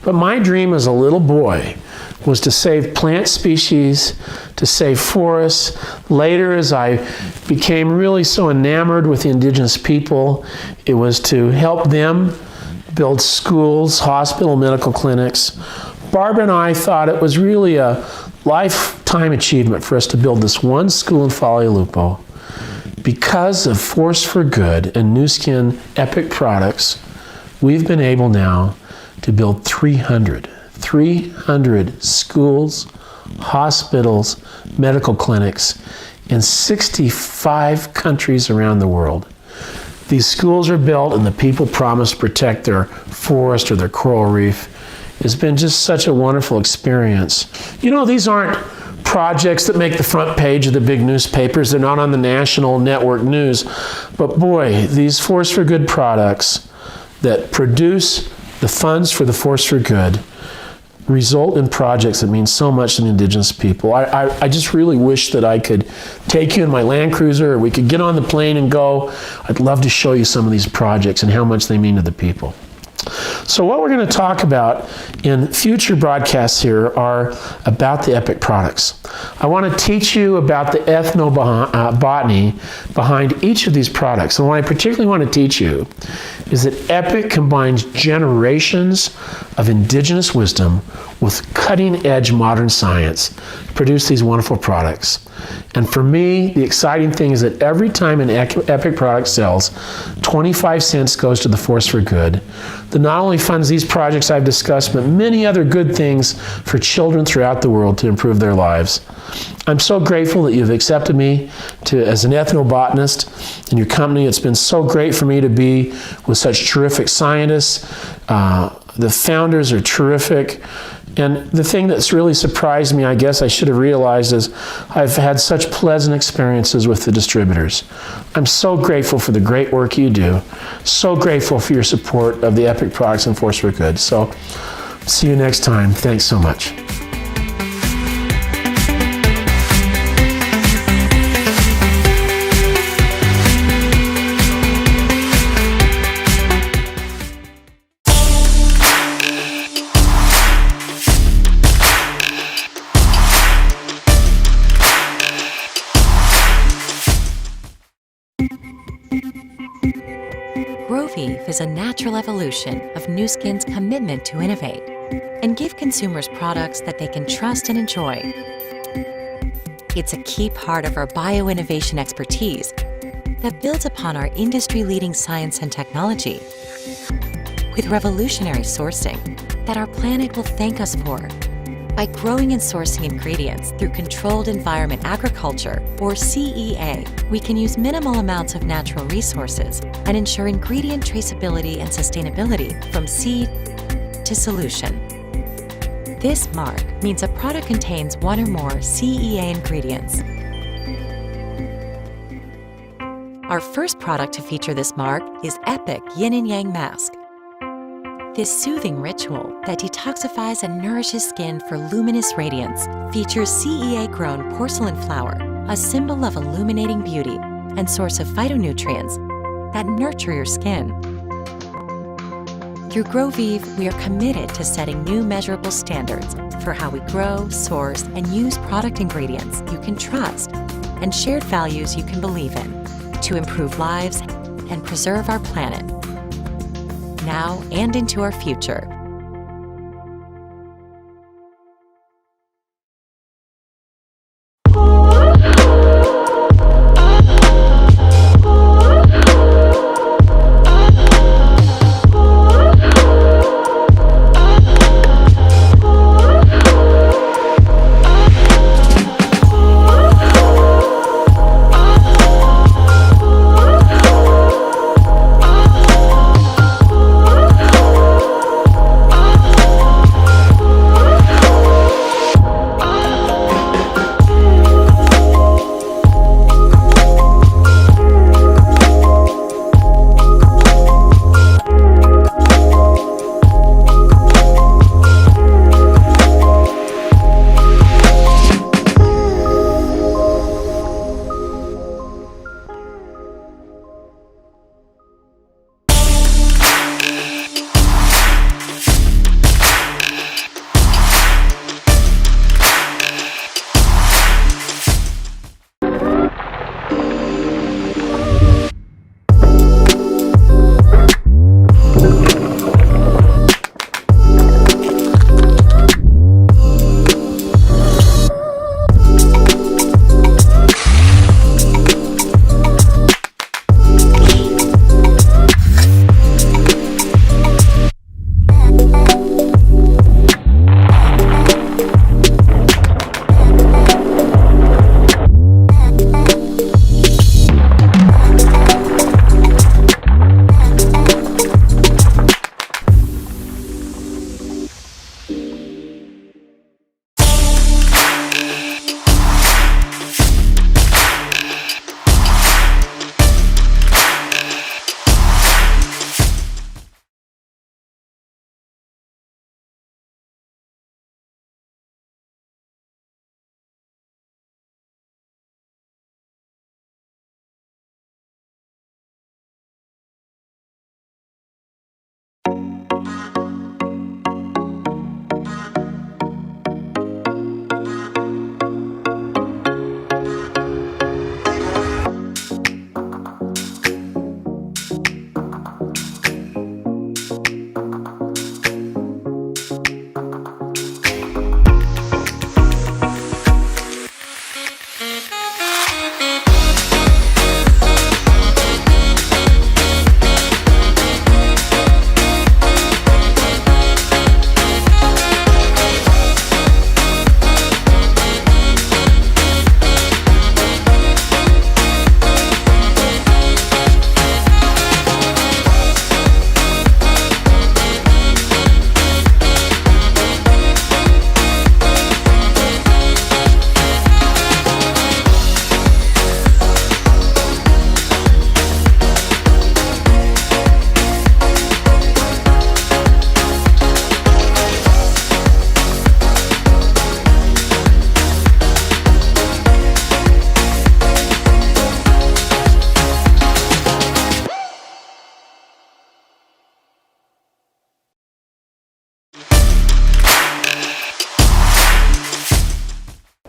But my dream as a little boy was to save plant species, to save forests. Later, as I became really so enamored with the indigenous people, it was to help them build schools, hospital, medical clinics. Barbara and I thought it was really a lifetime achievement for us to build this one school in Falealupo. Because of Force for Good and Nu Skin Epic products, we've been able now to build 300 schools, hospitals, medical clinics in 65 countries around the world. These schools are built and the people promise to protect their forest or their coral reef. It's been just such a wonderful experience. You know, these aren't projects that make the front page of the big newspapers. They're not on the national network news. But boy, these Force for Good products that produce the funds for the Force for Good result in projects that mean so much to the indigenous people. I just really wish that I could take you in my Land Cruiser, or we could get on the plane and go. I'd love to show you some of these projects and how much they mean to the people. So what we're going to talk about in future broadcasts here are about the Epic products. I want to teach you about the ethnobotany behind each of these products. And what I particularly want to teach you is that Epic combines generations of indigenous wisdom with cutting-edge modern science to produce these wonderful products. And for me, the exciting thing is that every time an Epic product sells, 25 cents goes to the Force for Good that not only funds these projects I've discussed, but many other good things for children throughout the world to improve their lives. I'm so grateful that you've accepted me as an ethnobotanist in your company. It's been so great for me to be with such terrific scientists. The founders are terrific. And the thing that's really surprised me, I guess I should have realized, is I've had such pleasant experiences with the distributors. I'm so grateful for the great work you do. So grateful for your support of the Epic products and Force for Good. So see you next time. Thanks so much. GrowVive is a natural evolution of Nu Skin's commitment to innovate and give consumers products that they can trust and enjoy. It's a key part of our bioinnovation expertise that builds upon our industry-leading science and technology. With revolutionary sourcing that our planet will thank us for. By growing and sourcing ingredients through Controlled Environment Agriculture, or CEA, we can use minimal amounts of natural resources and ensure ingredient traceability and sustainability from seed to solution. This mark means a product contains one or more CEA ingredients. Our first product to feature this mark is Epic Yin and Yang Mask. This soothing ritual that detoxifies and nourishes skin for luminous radiance features CEA-grown porcelain flower, a symbol of illuminating beauty and source of phytonutrients that nurture your skin. Through GrowVive, we are committed to setting new measurable standards for how we grow, source, and use product ingredients you can trust and shared values you can believe in to improve lives and preserve our planet, now and into our future.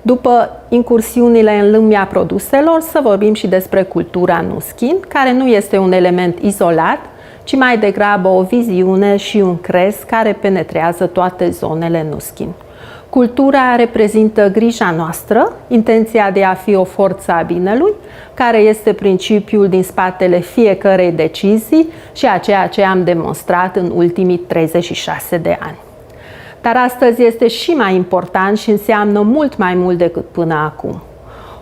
După incursiunile în lumea produselor, să vorbim și despre cultura nu skin, care nu este un element izolat, ci mai degrabă o viziune și un crez care penetrează toate zonele nu skin. Cultura reprezintă grija noastră, intenția de a fi o forță a binelui, care este principiul din spatele fiecărei decizii și a ceea ce am demonstrat în ultimii 36 de ani. Dar astăzi este și mai important și înseamnă mult mai mult decât până acum.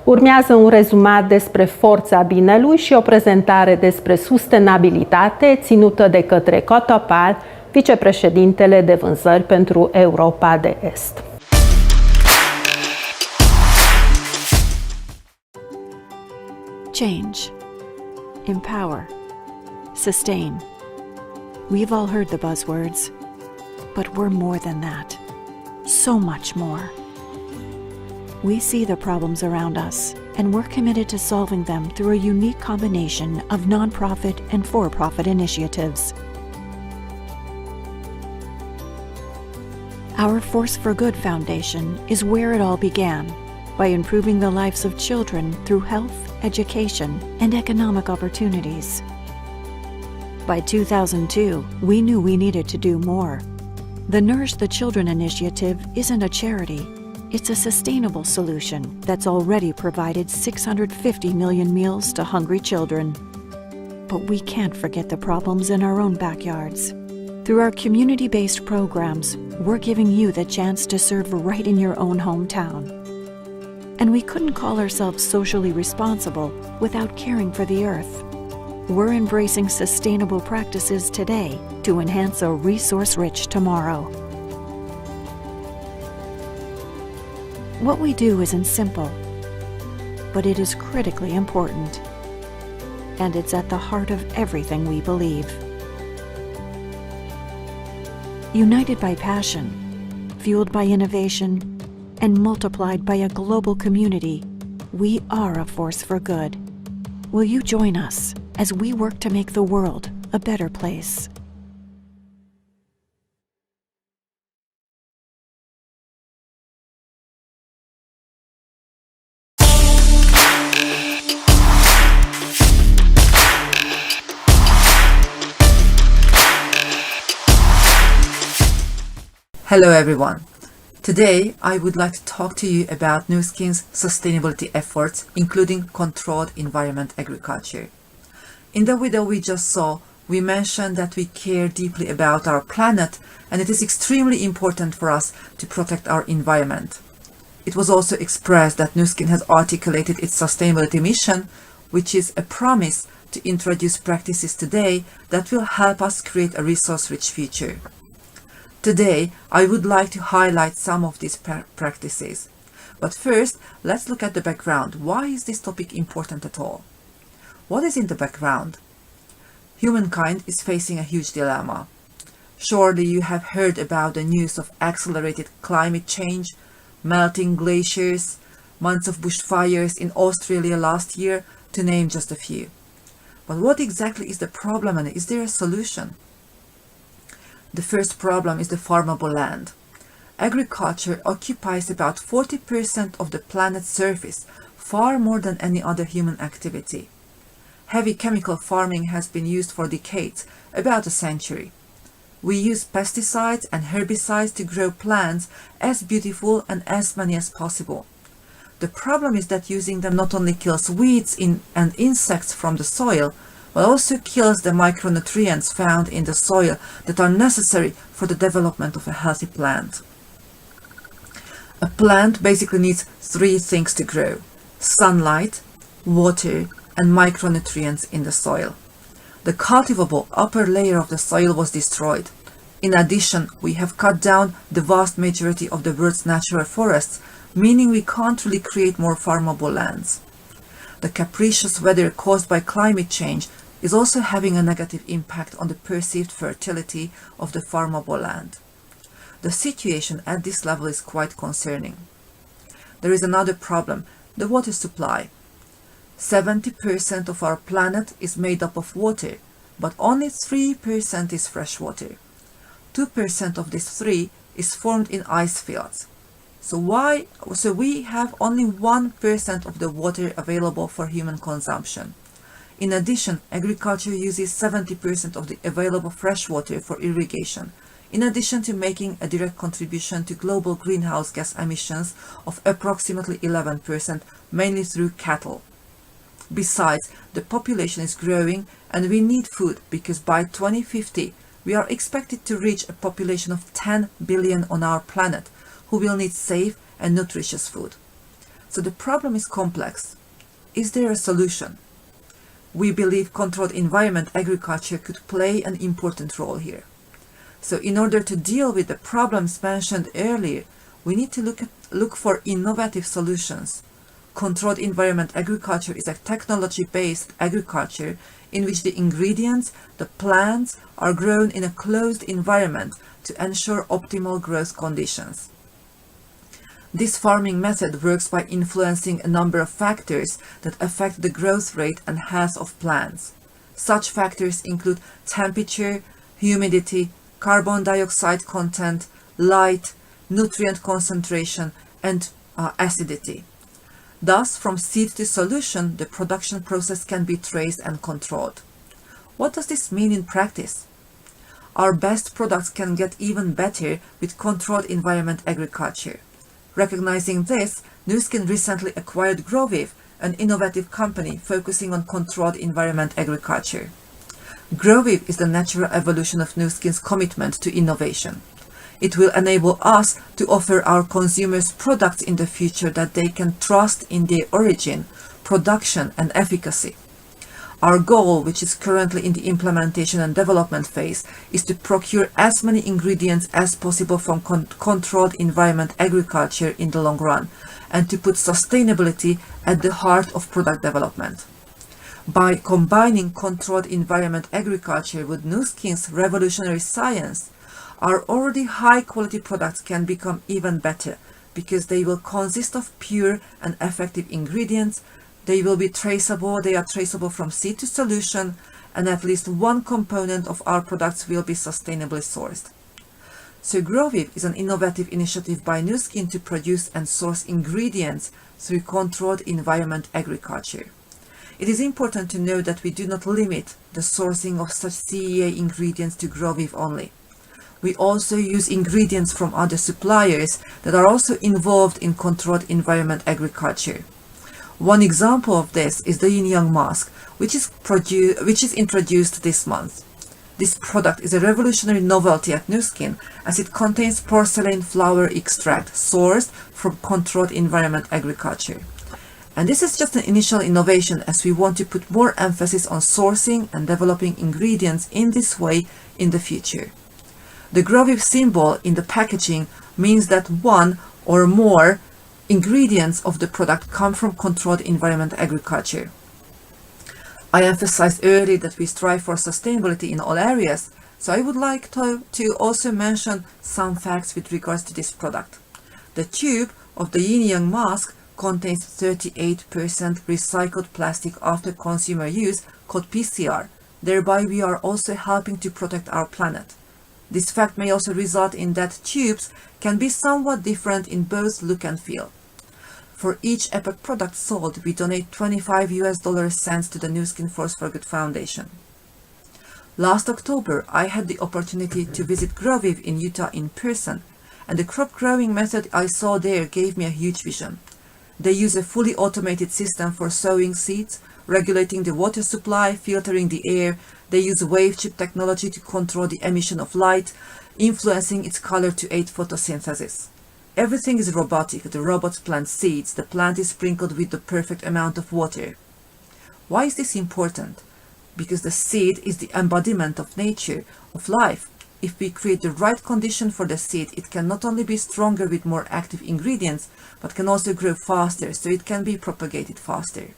Urmează un rezumat despre forța binelui și o prezentare despre sustenabilitate ținută de către Cotopal, vicepreședintele de vânzări pentru Europa de Est. Change, empower, sustain. We've all heard the buzzwords, but we're more than that. So much more. We see the problems around us, and we're committed to solving them through a unique combination of nonprofit and for-profit initiatives. Our Force for Good Foundation is where it all began, by improving the lives of children through health, education, and economic opportunities. By 2002, we knew we needed to do more. The Nourish the Children initiative isn't a charity. It's a sustainable solution that's already provided 650 million meals to hungry children. But we can't forget the problems in our own backyards. Through our community-based programs, we're giving you the chance to serve right in your own hometown. And we couldn't call ourselves socially responsible without caring for the earth. We're embracing sustainable practices today to enhance a resource-rich tomorrow. What we do isn't simple, but it is critically important. And it's at the heart of everything we believe. United by passion, fueled by innovation, and multiplied by a global community, we are a force for good. Will you join us as we work to make the world a better place? Hello everyone. Today I would like to talk to you about Nu Skin's sustainability efforts, including controlled environment agriculture. In the video we just saw, we mentioned that we care deeply about our planet and it is extremely important for us to protect our environment. It was also expressed that Nu Skin has articulated its sustainability mission, which is a promise to introduce practices today that will help us create a resource-rich future. Today, I would like to highlight some of these practices. But first, let's look at the background. Why is this topic important at all? What is in the background? Humankind is facing a huge dilemma. Surely you have heard about the news of accelerated climate change, melting glaciers, months of bushfires in Australia last year, to name just a few. But what exactly is the problem and is there a solution? The first problem is the farmable land. Agriculture occupies about 40% of the planet's surface, far more than any other human activity. Heavy chemical farming has been used for decades, about a century. We use pesticides and herbicides to grow plants as beautiful and as many as possible. The problem is that using them not only kills weeds and insects from the soil, but also kills the micronutrients found in the soil that are necessary for the development of a healthy plant. A plant basically needs three things to grow: sunlight, water, and micronutrients in the soil. The cultivable upper layer of the soil was destroyed. In addition, we have cut down the vast majority of the world's natural forests, meaning we can't really create more farmable lands. The capricious weather caused by climate change is also having a negative impact on the perceived fertility of the farmable land. The situation at this level is quite concerning. There is another problem, the water supply. 70% of our planet is made up of water, but only 3% is fresh water. 2% of this 3 is formed in ice fields. So we have only 1% of the water available for human consumption. In addition, agriculture uses 70% of the available fresh water for irrigation, in addition to making a direct contribution to global greenhouse gas emissions of approximately 11%, mainly through cattle. Besides, the population is growing and we need food because by 2050 we are expected to reach a population of 10 billion on our planet who will need safe and nutritious food. So the problem is complex. Is there a solution? We believe controlled environment agriculture could play an important role here. So in order to deal with the problems mentioned earlier, we need to look for innovative solutions. Controlled environment agriculture is a technology-based agriculture in which the ingredients, the plants, are grown in a closed environment to ensure optimal growth conditions. This farming method works by influencing a number of factors that affect the growth rate and health of plants. Such factors include temperature, humidity, carbon dioxide content, light, nutrient concentration, and acidity. Thus, from seed to solution, the production process can be traced and controlled. What does this mean in practice? Our best products can get even better with controlled environment agriculture. Recognizing this, Nu Skin recently acquired GrowWiv, an innovative company focusing on controlled environment agriculture. GrowWiv is the natural evolution of Nu Skin's commitment to innovation. It will enable us to offer our consumers products in the future that they can trust in their origin, production, and efficacy. Our goal, which is currently in the implementation and development phase, is to procure as many ingredients as possible from controlled environment agriculture in the long run, and to put sustainability at the heart of product development. By combining controlled environment agriculture with Nu Skin's revolutionary science, our already high-quality products can become even better because they will consist of pure and effective ingredients. They are traceable from seed to solution, and at least one component of our products will be sustainably sourced. So GrowWiv is an innovative initiative by Nu Skin to produce and source ingredients through controlled environment agriculture. It is important to note that we do not limit the sourcing of such CEA ingredients to GrowWiv only. We also use ingredients from other suppliers that are also involved in controlled environment agriculture. One example of this is the Yin Yang mask, which is introduced this month. This product is a revolutionary novelty at Nu Skin as it contains porcelain flower extract sourced from controlled environment agriculture. And this is just an initial innovation as we want to put more emphasis on sourcing and developing ingredients in this way in the future. The GrowWiv symbol in the packaging means that one or more ingredients of the product come from controlled environment agriculture. I emphasized earlier that we strive for sustainability in all areas, so I would like to also mention some facts with regards to this product. The tube of the Yin Yang mask contains 38% recycled plastic after consumer use, called PCR. Thereby, we are also helping to protect our planet. This fact may also result in that tubes can be somewhat different in both look and feel. For each EPOC product sold, we donate $25 to the Nu Skin Force for Good Foundation. Last October, I had the opportunity to visit GrowWiv in Utah in person, and the crop growing method I saw there gave me a huge vision. They use a fully automated system for sowing seeds, regulating the water supply, filtering the air. They use wave chip technology to control the emission of light, influencing its color to aid photosynthesis. Everything is robotic. The robots plant seeds. The plant is sprinkled with the perfect amount of water. Why is this important? Because the seed is the embodiment of nature, of life. If we create the right condition for the seed, it can not only be stronger with more active ingredients, but can also grow faster, so it can be propagated faster.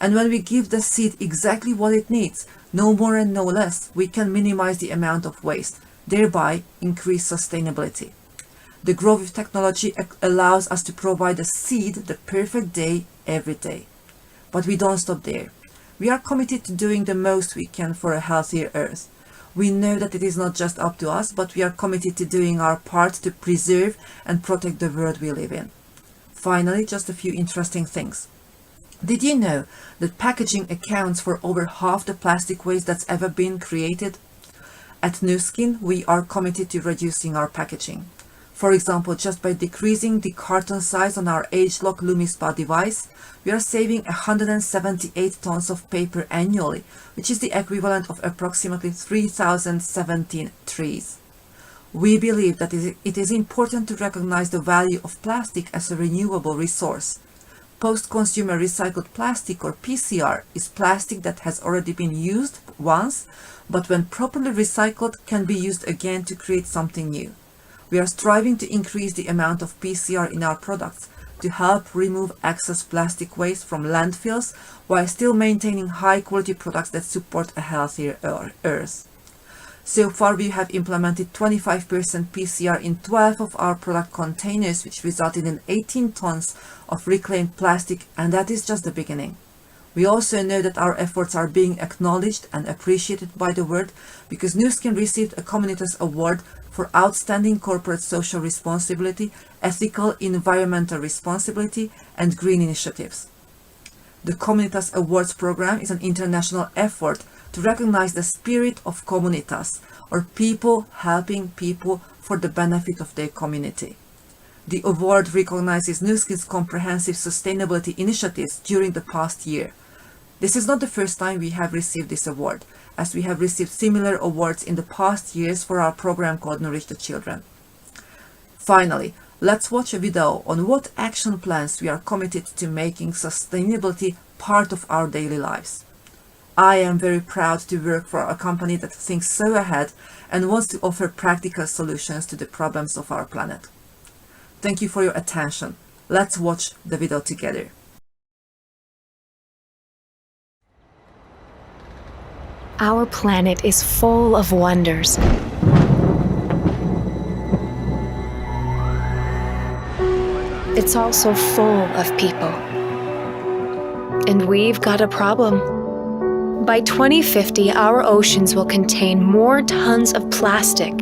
And when we give the seed exactly what it needs, no more and no less, we can minimize the amount of waste, thereby increase sustainability. The GrowWiv technology allows us to provide the seed the perfect day, every day. But we don't stop there. We are committed to doing the most we can for a healthier earth. We know that it is not just up to us, but we are committed to doing our part to preserve and protect the world we live in. Finally, just a few interesting things. Did you know that packaging accounts for over half the plastic waste that's ever been created? At Nu Skin, we are committed to reducing our packaging. For example, just by decreasing the carton size on our age-lock LumiSpa device, we are saving 178 tons of paper annually, which is the equivalent of approximately 3,017 trees. We believe that it is important to recognize the value of plastic as a renewable resource. Post-consumer recycled plastic, or PCR, is plastic that has already been used once, but when properly recycled can be used again to create something new. We are striving to increase the amount of PCR in our products to help remove excess plastic waste from landfills while still maintaining high-quality products that support a healthier Earth. So far, we have implemented 25% PCR in 12 of our product containers, which resulted in 18 tons of reclaimed plastic, and that is just the beginning. We also know that our efforts are being acknowledged and appreciated by the world because Nu Skin received a Communitas Award for Outstanding Corporate Social Responsibility, Ethical Environmental Responsibility, and Green Initiatives. The Communitas Awards program is an international effort to recognize the spirit of comunitas, or people helping people for the benefit of their community. The award recognizes Nu Skin's comprehensive sustainability initiatives during the past year. This is not the first time we have received this award, as we have received similar awards in the past years for our program called Nourish the Children. Finally, let's watch a video on what action plans we are committed to making sustainability part of our daily lives. I am very proud to work for a company that thinks so ahead and wants to offer practical solutions to the problems of our planet. Thank you for your attention. Let's watch the video together. Our planet is full of wonders. It's also full of people. And we've got a problem. By 2050, our oceans will contain more tons of plastic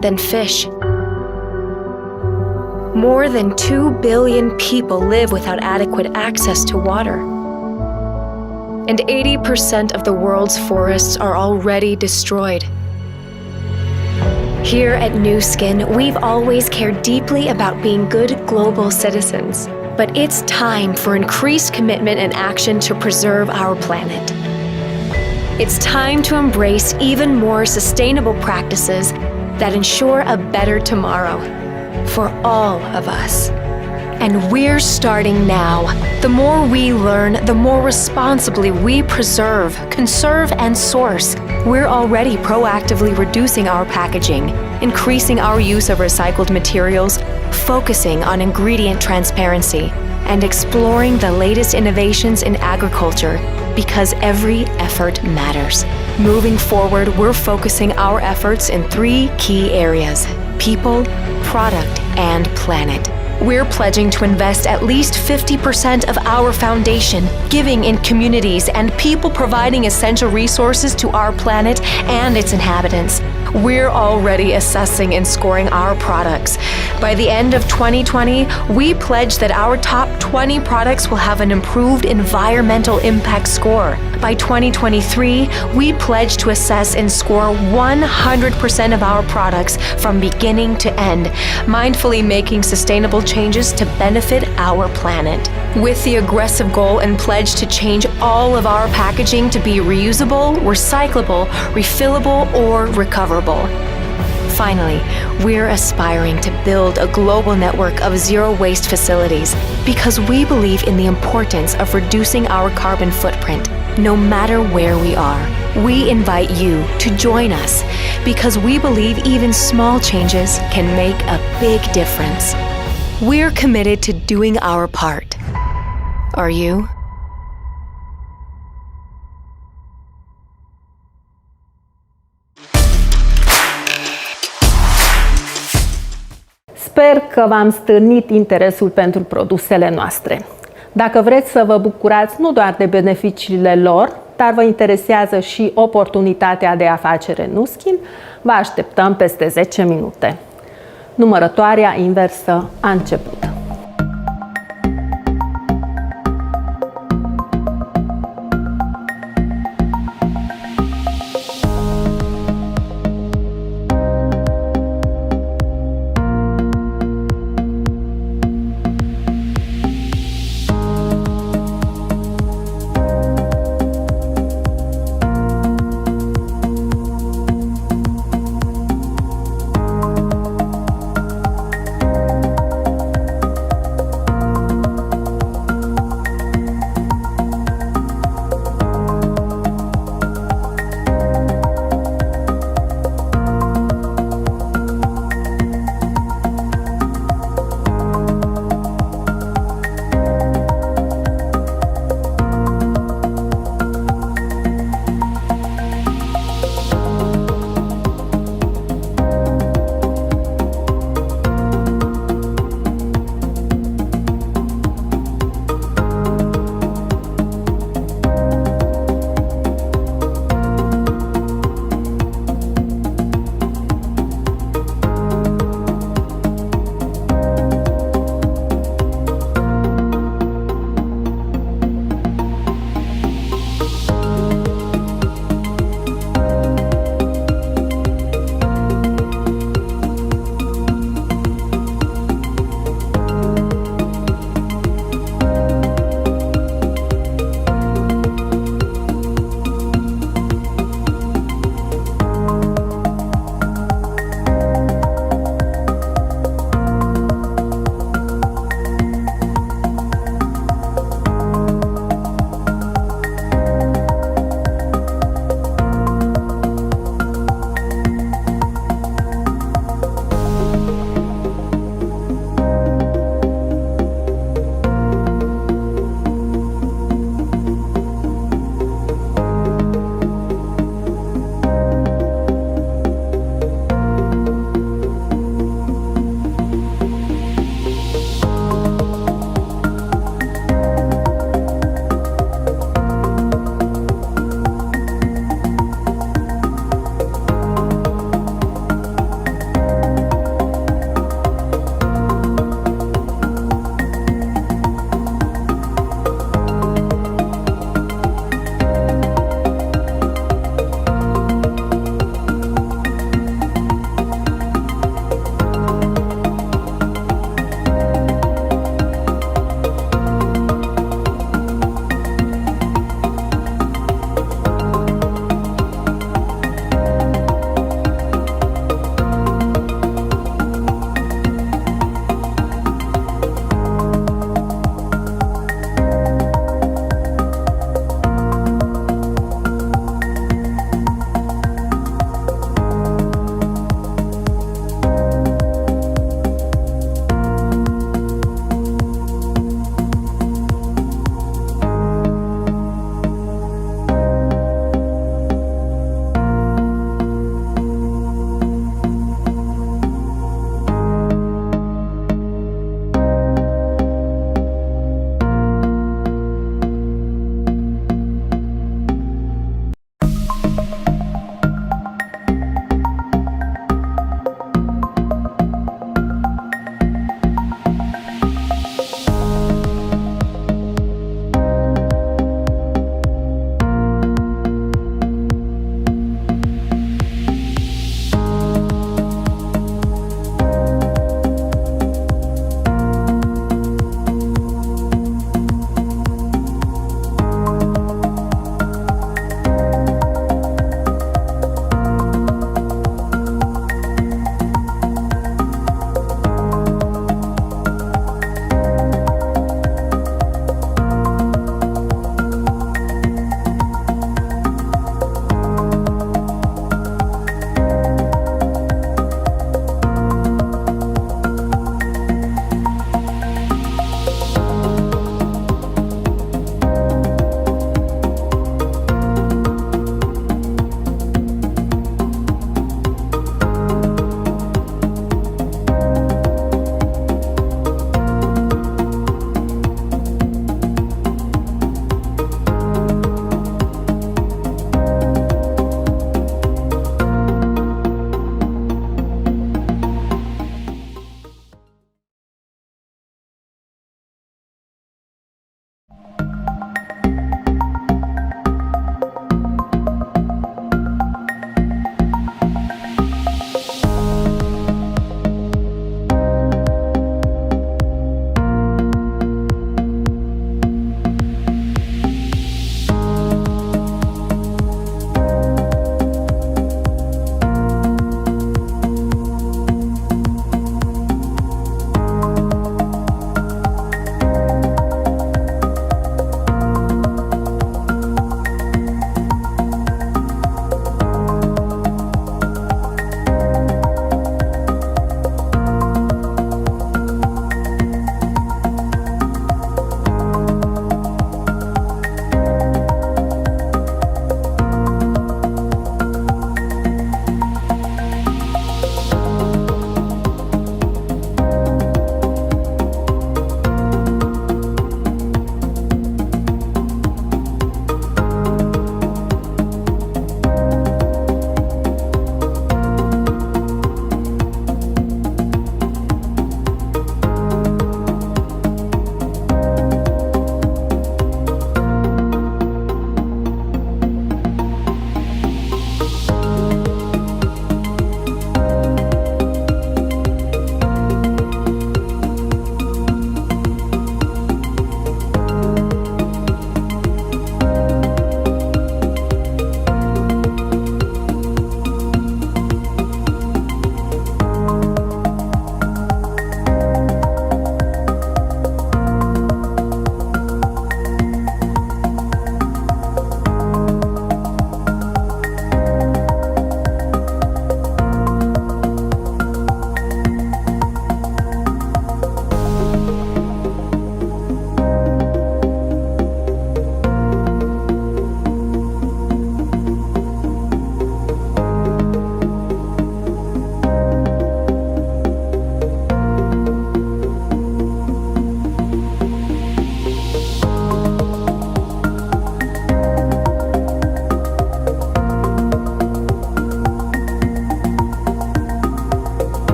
than fish. More than 2 billion people live without adequate access to water. And 80% of the world's forests are already destroyed. Here at Nu Skin, we've always cared deeply about being good global citizens. But it's time for increased commitment and action to preserve our planet. It's time to embrace even more sustainable practices that ensure a better tomorrow for all of us. And we're starting now. The more we learn, the more responsibly we preserve, conserve, and source. We're already proactively reducing our packaging, increasing our use of recycled materials, focusing on ingredient transparency, and exploring the latest innovations in agriculture, because every effort matters. Moving forward, we're focusing our efforts in 3 key areas: people, product, and planet. We're pledging to invest at least 50% of our foundation, giving in communities and people providing essential resources to our planet and its inhabitants. We're already assessing and scoring our products. By the end of 2020, we pledge that our top 20 products will have an improved environmental impact score. By 2023, we pledge to assess and score 100% of our products from beginning to end, mindfully making sustainable changes to benefit our planet. With the aggressive goal and pledge to change all of our packaging to be reusable, recyclable, refillable, or recoverable. Finally, we're aspiring to build a global network of zero-waste facilities because we believe in the importance of reducing our carbon footprint, no matter where we are. We invite you to join us because we believe even small changes can make a big difference. We're committed to doing our part. Are you? Sper că v-am stârnit interesul pentru produsele noastre. Dacă vreți să vă bucurați nu doar de beneficiile lor, dar vă interesează și oportunitatea de afacere Nu Skin, vă așteptăm peste 10 minute. Numărătoarea inversă a început.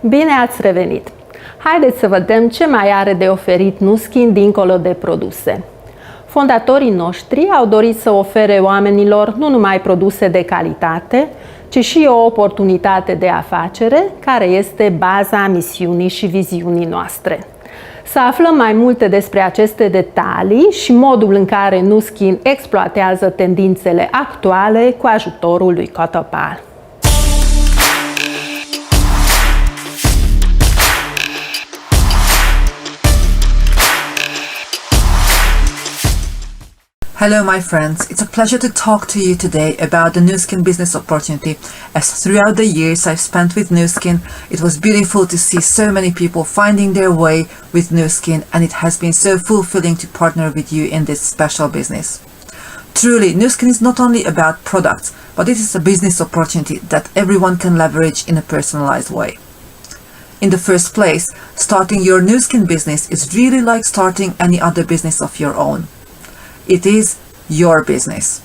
Bine ați revenit! Haideți să vedem ce mai are de oferit Nu Skin dincolo de produse. Fondatorii noștri au dorit să ofere oamenilor nu numai produse de calitate, ci și o oportunitate de afacere, care este baza misiunii și viziunii noastre. Să aflăm mai multe despre aceste detalii și modul în care Nu Skin exploatează tendințele actuale cu ajutorul lui Cotopal. Hello my friends, it's a pleasure to talk to you today about the Nu Skin business opportunity. As throughout the years I've spent with Nu Skin, it was beautiful to see so many people finding their way with Nu Skin, and it has been so fulfilling to partner with you in this special business. Truly, Nu Skin is not only about products, but it is a business opportunity that everyone can leverage in a personalized way. In the first place, starting your Nu Skin business is really like starting any other business of your own. It is your business,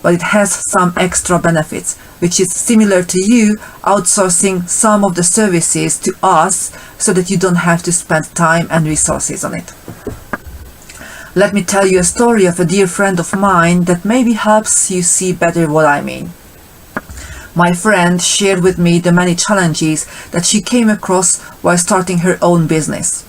but it has some extra benefits, which is similar to you outsourcing some of the services to us so that you don't have to spend time and resources on it. Let me tell you a story of a dear friend of mine that maybe helps you see better what I mean. My friend shared with me the many challenges that she came across while starting her own business.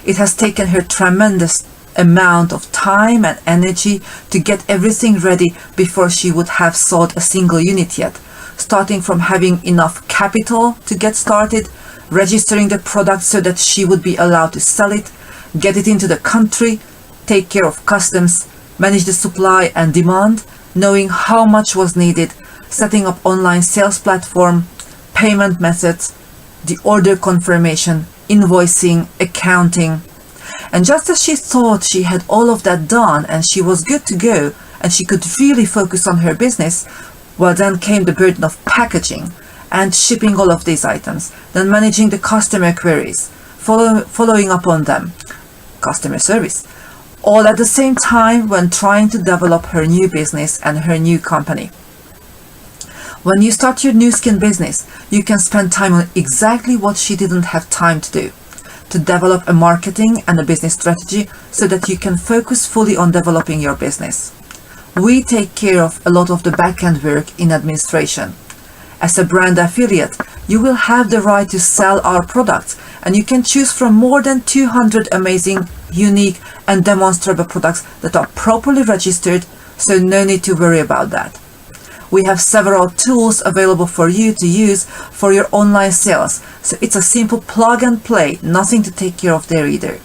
It has taken her tremendous amount of time and energy to get everything ready before she would have sold a single unit yet, starting from having enough capital to get started, registering the product so that she would be allowed to sell it, get it into the country, take care of customs, manage the supply and demand, knowing how much was needed, setting up online sales platform, payment methods, the order confirmation, invoicing, accounting. And just as she thought she had all of that done and she was good to go and she could really focus on her business, well, then came the burden of packaging and shipping all of these items, then managing the customer queries, following up on them, customer service, all at the same time when trying to develop her new business and her new company. When you start your Nu Skin business, you can spend time on exactly what she didn't have time to do. To develop a marketing and a business strategy so that you can focus fully on developing your business. We take care of a lot of the back-end work in administration. As a brand affiliate, you will have the right to sell our products, and you can choose from more than 200 amazing, unique and demonstrable products that are properly registered, so no need to worry about that. We have several tools available for you to use for your online sales, so it's a simple plug and play, nothing to take care of there either.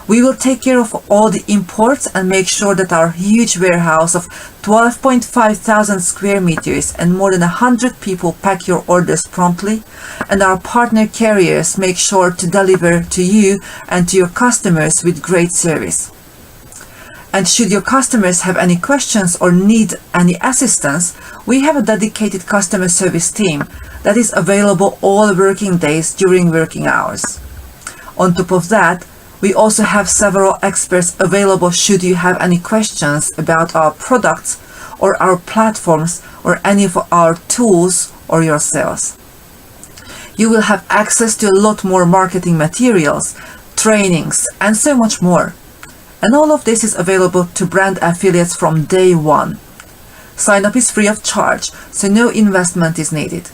We will take care of all the imports and make sure that our huge warehouse of 12,500 square meters and more than 100 people pack your orders promptly, and our partner carriers make sure to deliver to you and to your customers with great service. And should your customers have any questions or need any assistance, we have a dedicated customer service team that is available all working days during working hours. On top of that, we also have several experts available should you have any questions about our products or our platforms or any of our tools or your sales. You will have access to a lot more marketing materials, trainings, and so much more. And all of this is available to brand affiliates from day one. Sign up is free of charge, so no investment is needed.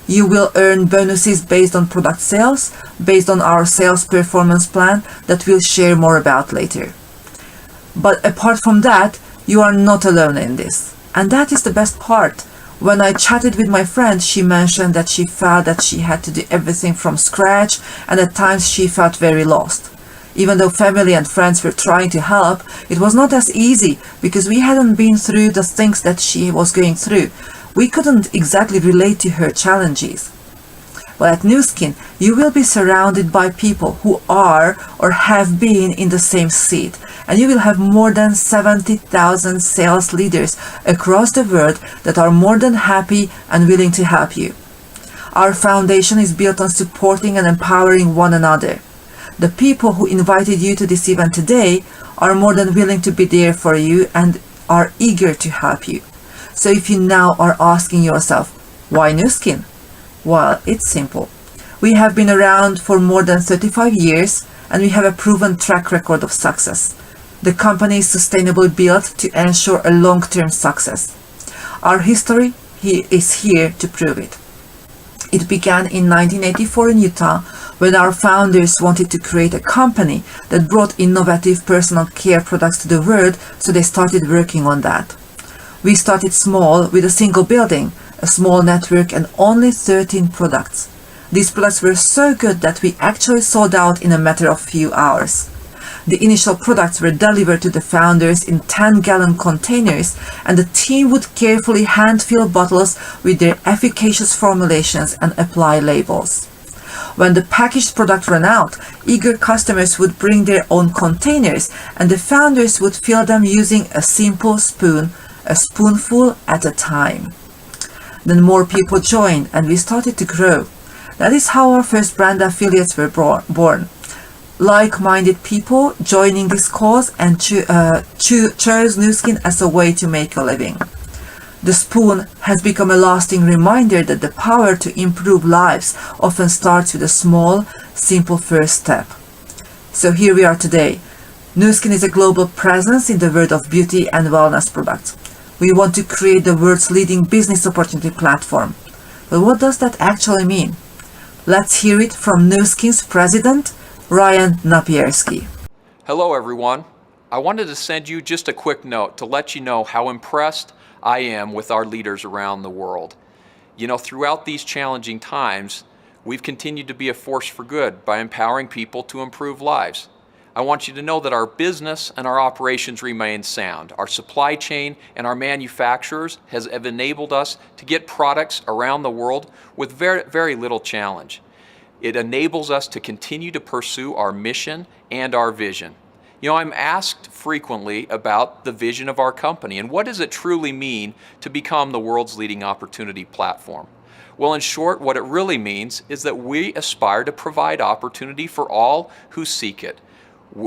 You will earn bonuses based on product sales, based on our sales performance plan that we'll share more about later. But apart from that, you are not alone in this. And that is the best part. When I chatted with my friend, she mentioned that she felt that she had to do everything from scratch, and at times she felt very lost. Even though family and friends were trying to help, it was not as easy because we hadn't been through the things that she was going through. We couldn't exactly relate to her challenges. But at Nu Skin, you will be surrounded by people who are or have been in the same seat, and you will have more than 70,000 sales leaders across the world that are more than happy and willing to help you. Our foundation is built on supporting and empowering one another. The people who invited you to this event today are more than willing to be there for you and are eager to help you. So if you now are asking yourself, why Nu Skin? Well, it's simple. We have been around for more than 35 years and we have a proven track record of success. The company is sustainably built to ensure a long-term success. Our history is here to prove it. It began in 1984 in Utah when our founders wanted to create a company that brought innovative personal care products to the world, so they started working on that. We started small with a single building, a small network and only 13 products. These products were so good that we actually sold out in a matter of few hours. The initial products were delivered to the founders in 10-gallon containers, and the team would carefully hand-fill bottles with their efficacious formulations and apply labels. When the packaged product ran out, eager customers would bring their own containers, and the founders would fill them using a simple spoon, a spoonful at a time. Then more people joined, and we started to grow. That is how our first brand affiliates were born. Like-minded people joining this cause and chose Nu Skin as a way to make a living. The spoon has become a lasting reminder that the power to improve lives often starts with a small, simple first step. So here we are today. Nu Skin is a global presence in the world of beauty and wellness products. We want to create the world's leading business opportunity platform. But what does that actually mean? Let's hear it from Nu Skin's president, Ryan Napierski. Hello everyone. I wanted to send you just a quick note to let you know how impressed I am with our leaders around the world. You know, throughout these challenging times, we've continued to be a force for good by empowering people to improve lives. I want you to know that our business and our operations remain sound. Our supply chain and our manufacturers have enabled us to get products around the world with very, very little challenge. It enables us to continue to pursue our mission and our vision. You know, I'm asked frequently about the vision of our company and what does it truly mean to become the world's leading opportunity platform. Well, in short, what it really means is that we aspire to provide opportunity for all who seek it.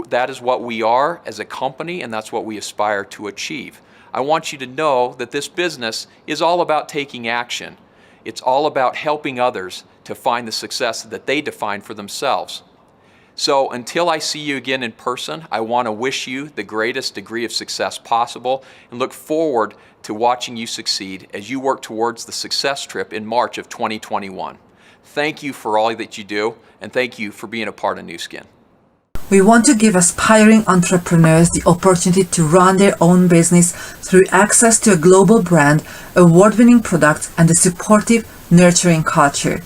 That is what we are as a company, and that's what we aspire to achieve. I want you to know that this business is all about taking action. It's all about helping others to find the success that they define for themselves. So until I see you again in person, I want to wish you the greatest degree of success possible and look forward to watching you succeed as you work towards the success trip in March of 2021. Thank you for all that you do, and thank you for being a part of Nu Skin. We want to give aspiring entrepreneurs the opportunity to run their own business through access to a global brand, award-winning products, and a supportive, nurturing culture.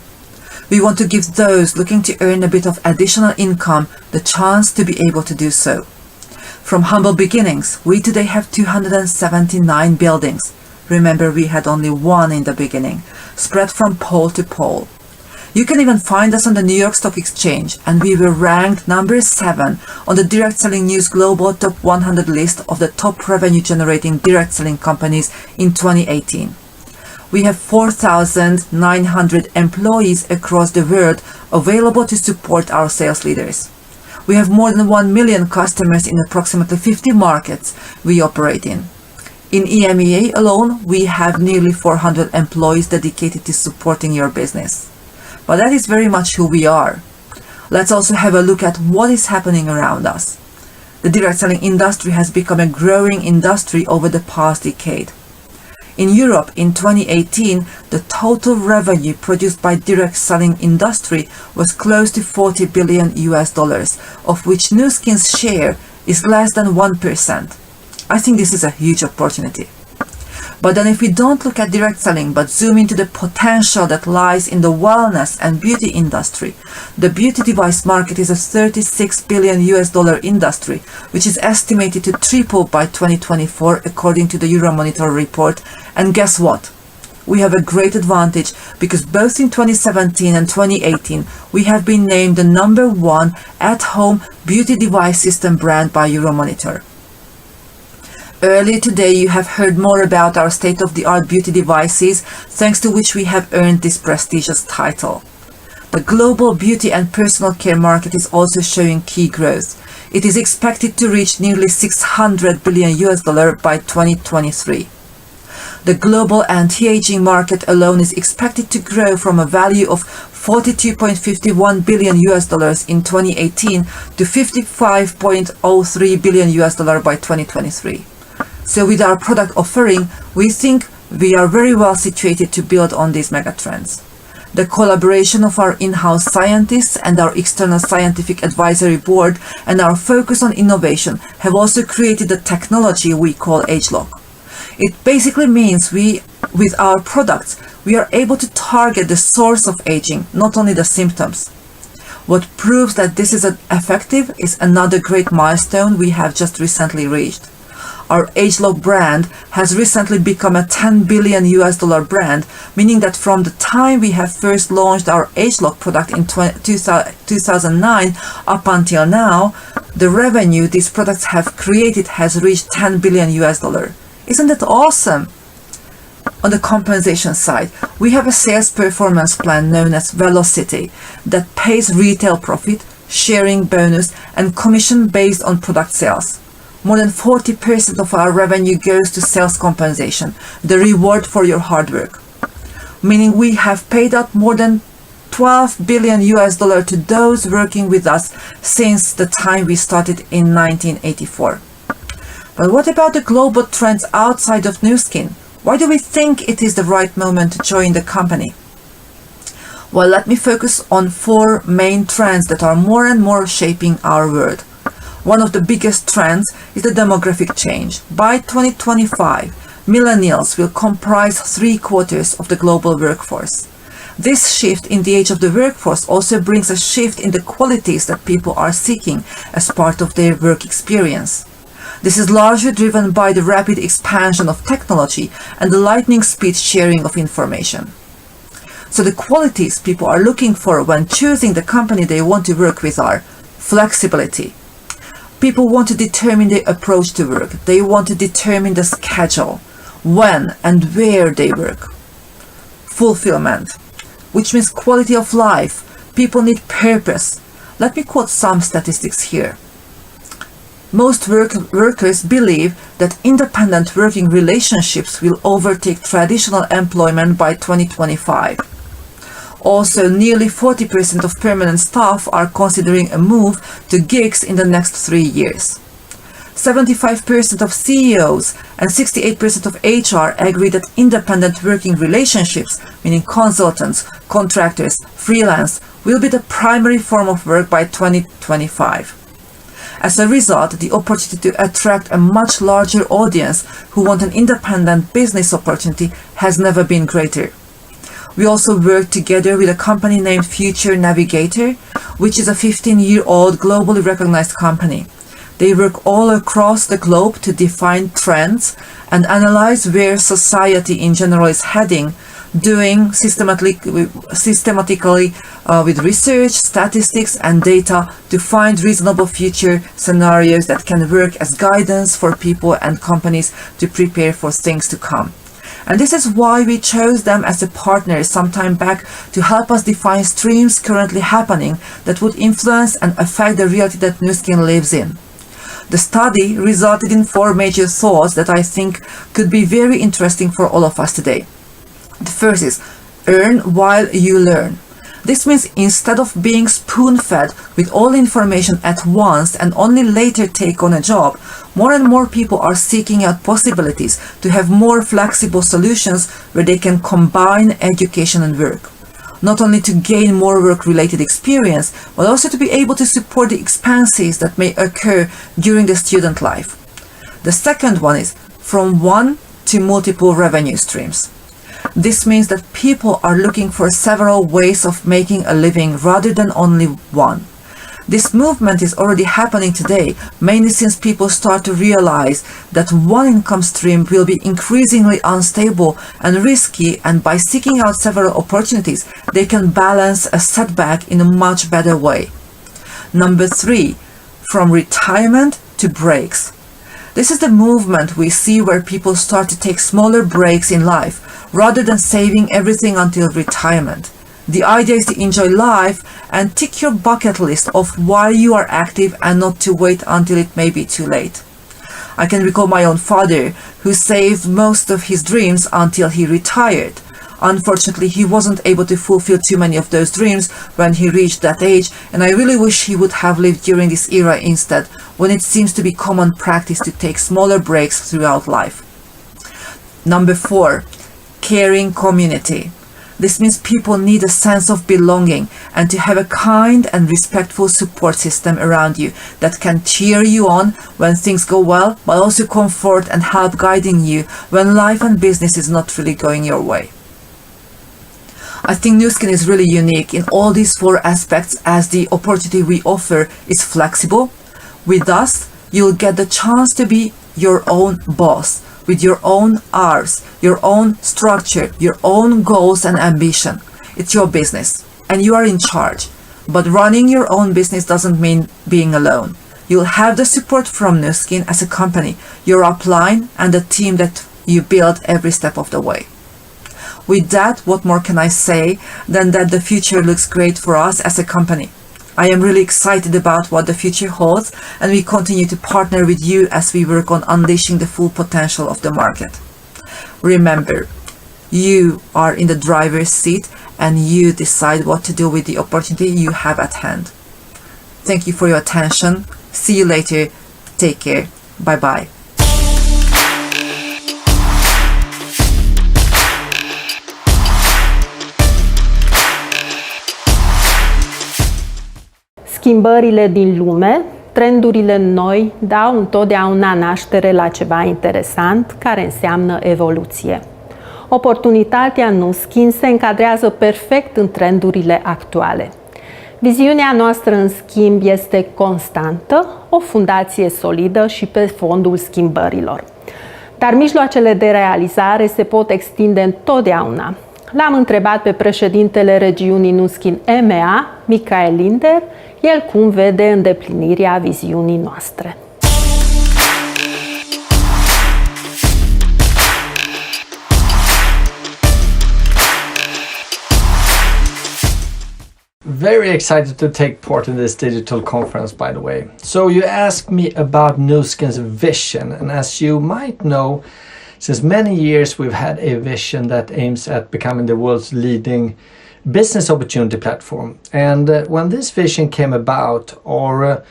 We want to give those looking to earn a bit of additional income the chance to be able to do so. From humble beginnings, we today have 279 buildings. Remember, we had only one in the beginning, spread from pole to pole. You can even find us on the New York Stock Exchange, and we were ranked number 7 on the Direct Selling News Global Top 100 list of the top revenue-generating direct selling companies in 2018. We have 4,900 employees across the world available to support our sales leaders. We have more than 1 million customers in approximately 50 markets we operate in. In EMEA alone, we have nearly 400 employees dedicated to supporting your business. But that is very much who we are. Let's also have a look at what is happening around us. The direct selling industry has become a growing industry over the past decade. In Europe, in 2018, the total revenue produced by direct selling industry was close to $40 billion, of which Nu Skin's share is less than 1%. I think this is a huge opportunity. But then if we don't look at direct selling but zoom into the potential that lies in the wellness and beauty industry, the beauty device market is a $36 billion industry, which is estimated to triple by 2024 according to the Euromonitor report. And guess what? We have a great advantage because both in 2017 and 2018 we have been named the #1 at-home beauty device system brand by Euromonitor. Earlier today you have heard more about our state-of-the-art beauty devices, thanks to which we have earned this prestigious title. The global beauty and personal care market is also showing key growth. It is expected to reach nearly $600 billion by 2023. The global anti-aging market alone is expected to grow from a value of $42.51 billion in 2018 to $55.03 billion by 2023. So with our product offering, we think we are very well situated to build on these megatrends. The collaboration of our in-house scientists and our external scientific advisory board and our focus on innovation have also created the technology we call ageLock. It basically means with our products, we are able to target the source of aging, not only the symptoms. What proves that this is effective is another great milestone we have just recently reached. Our ageLock brand has recently become a $10 billion brand, meaning that from the time we have first launched our ageLock product in 2009 up until now, the revenue these products have created has reached $10 billion. Isn't that awesome? On the compensation side, we have a sales performance plan known as Velocity that pays retail profit, sharing bonus, and commission based on product sales. More than 40% of our revenue goes to sales compensation, the reward for your hard work. Meaning we have paid out more than $12 billion to those working with us since the time we started in 1984. But what about the global trends outside of Nu Skin? Why do we think it is the right moment to join the company? Well, let me focus on 4 main trends that are more and more shaping our world. One of the biggest trends is the demographic change. By 2025, millennials will comprise 3/4 of the global workforce. This shift in the age of the workforce also brings a shift in the qualities that people are seeking as part of their work experience. This is largely driven by the rapid expansion of technology and the lightning speed sharing of information. So the qualities people are looking for when choosing the company they want to work with are flexibility. People want to determine their approach to work. They want to determine the schedule, when and where they work. Fulfillment, which means quality of life. People need purpose. Let me quote some statistics here. Most workers believe that independent working relationships will overtake traditional employment by 2025. Also, nearly 40% of permanent staff are considering a move to gigs in the next 3 years. 75% of CEOs and 68% of HR agree that independent working relationships, meaning consultants, contractors, freelance, will be the primary form of work by 2025. As a result, the opportunity to attract a much larger audience who want an independent business opportunity has never been greater. We also work together with a company named Future Navigator, which is a 15-year-old globally recognized company. They work all across the globe to define trends and analyze where society in general is heading, doing systematically with research, statistics, and data to find reasonable future scenarios that can work as guidance for people and companies to prepare for things to come. And this is why we chose them as a partner some time back to help us define streams currently happening that would influence and affect the reality that Nu Skin lives in. The study resulted in 4 major thoughts that I think could be very interesting for all of us today. The first is, earn while you learn. This means instead of being spoon-fed with all information at once and only later take on a job, more and more people are seeking out possibilities to have more flexible solutions where they can combine education and work. Not only to gain more work-related experience, but also to be able to support the expenses that may occur during the student life. The second one is from one to multiple revenue streams. This means that people are looking for several ways of making a living rather than only one. This movement is already happening today, mainly since people start to realize that one income stream will be increasingly unstable and risky, and by seeking out several opportunities, they can balance a setback in a much better way. Number 3, from retirement to breaks. This is the movement we see where people start to take smaller breaks in life, rather than saving everything until retirement. The idea is to enjoy life and tick your bucket list of why you are active and not to wait until it may be too late. I can recall my own father, who saved most of his dreams until he retired. Unfortunately, he wasn't able to fulfill too many of those dreams when he reached that age, and I really wish he would have lived during this era instead, when it seems to be common practice to take smaller breaks throughout life. Number 4, caring community. This means people need a sense of belonging and to have a kind and respectful support system around you that can cheer you on when things go well, but also comfort and help guiding you when life and business is not really going your way. I think Nu Skin is really unique in all these 4 aspects, as the opportunity we offer is flexible. With us, you'll get the chance to be your own boss, with your own hours, your own structure, your own goals and ambition. It's your business and you are in charge. But running your own business doesn't mean being alone. You'll have the support from Nu Skin as a company, your upline, and the team that you build every step of the way. With that, what more can I say than that the future looks great for us as a company. I am really excited about what the future holds, and we continue to partner with you as we work on unleashing the full potential of the market. Remember, you are in the driver's seat and you decide what to do with the opportunity you have at hand. Thank you for your attention. See you later. Take care. Bye bye. Schimbările din lume, trendurile noi dau întotdeauna naștere la ceva interesant care înseamnă evoluție. Oportunitatea Nu Skin se încadrează perfect în trendurile actuale. Viziunea noastră, în schimb, este constantă, o fundație solidă și pe fondul schimbărilor. Dar mijloacele de realizare se pot extinde întotdeauna. L-am întrebat pe președintele regiunii Nu Skin EMEA, Michael Linder, el cum vede îndeplinirea viziunii noastre. Very excited to take part in this digital conference, by the way. So you asked me about Nu Skin's vision, and as you might know, since many years we've had a vision that aims at becoming the world's leading business opportunity platform. And when this vision came about, our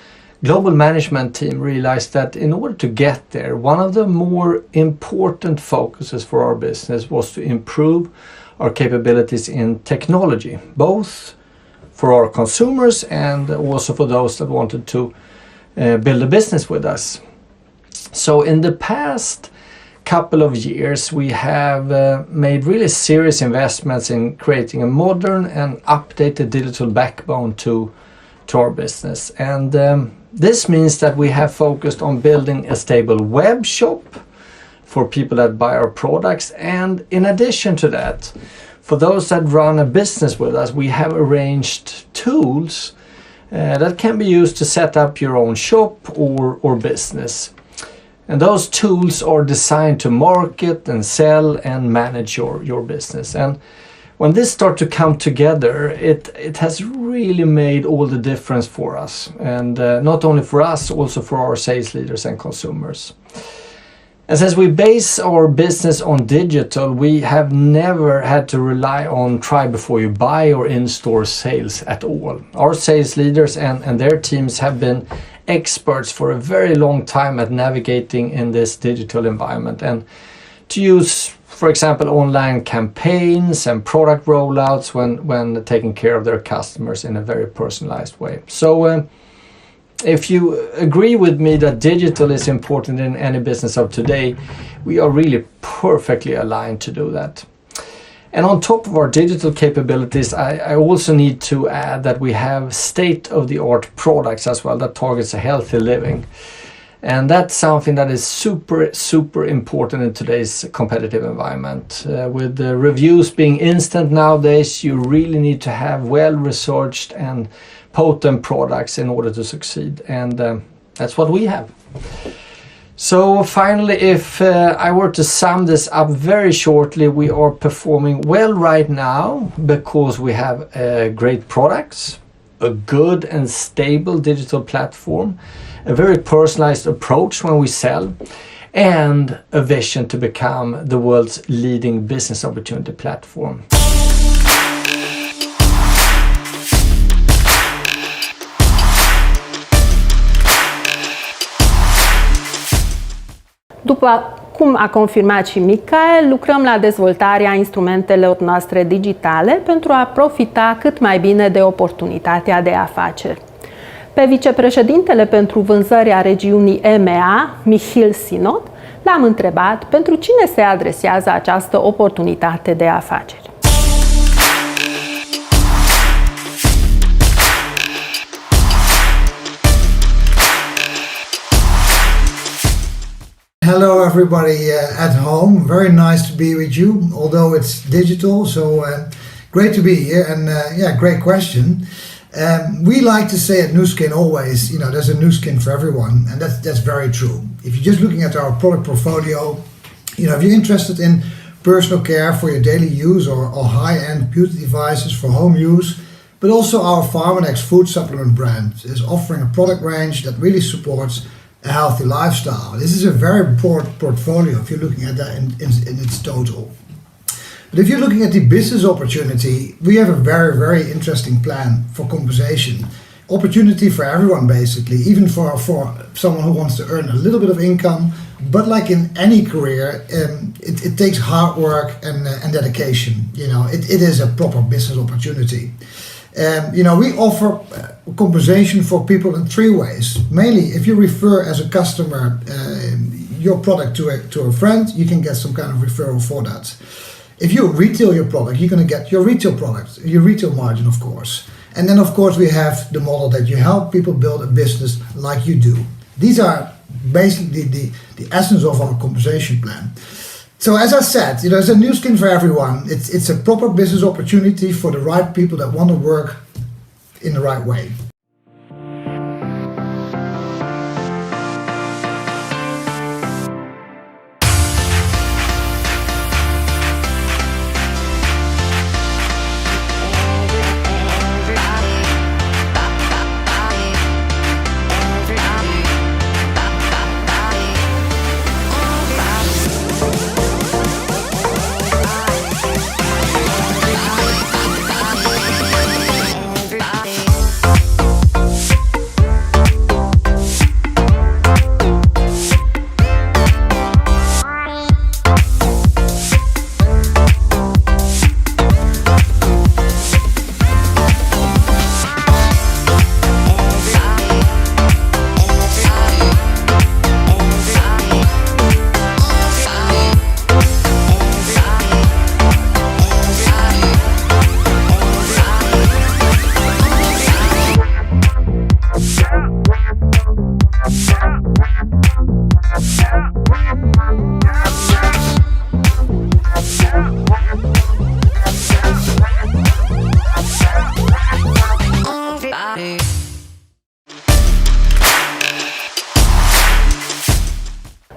global management team realized that in order to get there, one of the more important focuses for our business was to improve our capabilities in technology, both for our consumers and also for those that wanted to build a business with us. So in the past couple of years, we have made really serious investments in creating a modern and updated digital backbone to our business. And this means that we have focused on building a stable web shop for people that buy our products. And in addition to that, for those that run a business with us, we have arranged tools that can be used to set up your own shop or business. And those tools are designed to market and sell and manage your business. And when this starts to come together, it has really made all the difference for us. And not only for us, also for our sales leaders and consumers. And since we base our business on digital, we have never had to rely on try before you buy or in-store sales at all. Our sales leaders and their teams have been experts for a very long time at navigating in this digital environment and to use, for example, online campaigns and product rollouts when taking care of their customers in a very personalized way. So if you agree with me that digital is important in any business of today, we are really perfectly aligned to do that. And on top of our digital capabilities, I also need to add that we have state-of-the-art products as well that targets a healthy living. And that's something that is super important in today's competitive environment. With the reviews being instant nowadays, you really need to have well-researched and potent products in order to succeed. And that's what we have. So finally, if I were to sum this up very shortly, we are performing well right now because we have great products, a good and stable digital platform, a very personalized approach when we sell, and a vision to become the world's leading business opportunity platform. După cum a confirmat și Michael, lucrăm la dezvoltarea instrumentelor noastre digitale pentru a profita cât mai bine de oportunitatea de afaceri. Pe vicepreședintele pentru vânzări a regiunii EMEA, Michiel Sinot, l-am întrebat pentru cine se adresează această oportunitate de afaceri. Hello everybody at home, very nice to be with you, although it's digital, so great to be here, and yeah, great question. We like to say at Nu Skin always, you know, there's a Nu Skin for everyone, and that's very true. If you're just looking at our product portfolio, you know, if you're interested in personal care for your daily use or high-end beauty devices for home use, but also our Pharmanex food supplement brand is offering a product range that really supports a healthy lifestyle. This is a very broad portfolio if you're looking at that in its total. But if you're looking at the business opportunity, we have a very, very interesting plan for compensation. Opportunity for everyone, basically, even for someone who wants to earn a little bit of income. But like in any career, it takes hard work and dedication. You know, it is a proper business opportunity. You know, we offer compensation for people in 3 ways. Mainly, if you refer as a customer your product to a friend, you can get some kind of referral for that. If you retail your product, you're going to get your retail margin, of course. And then, of course, we have the model that you help people build a business like you do. These are basically the essence of our compensation plan. So as I said, you know, it's a Nu Skin for everyone. It's a proper business opportunity for the right people that want to work in the right way.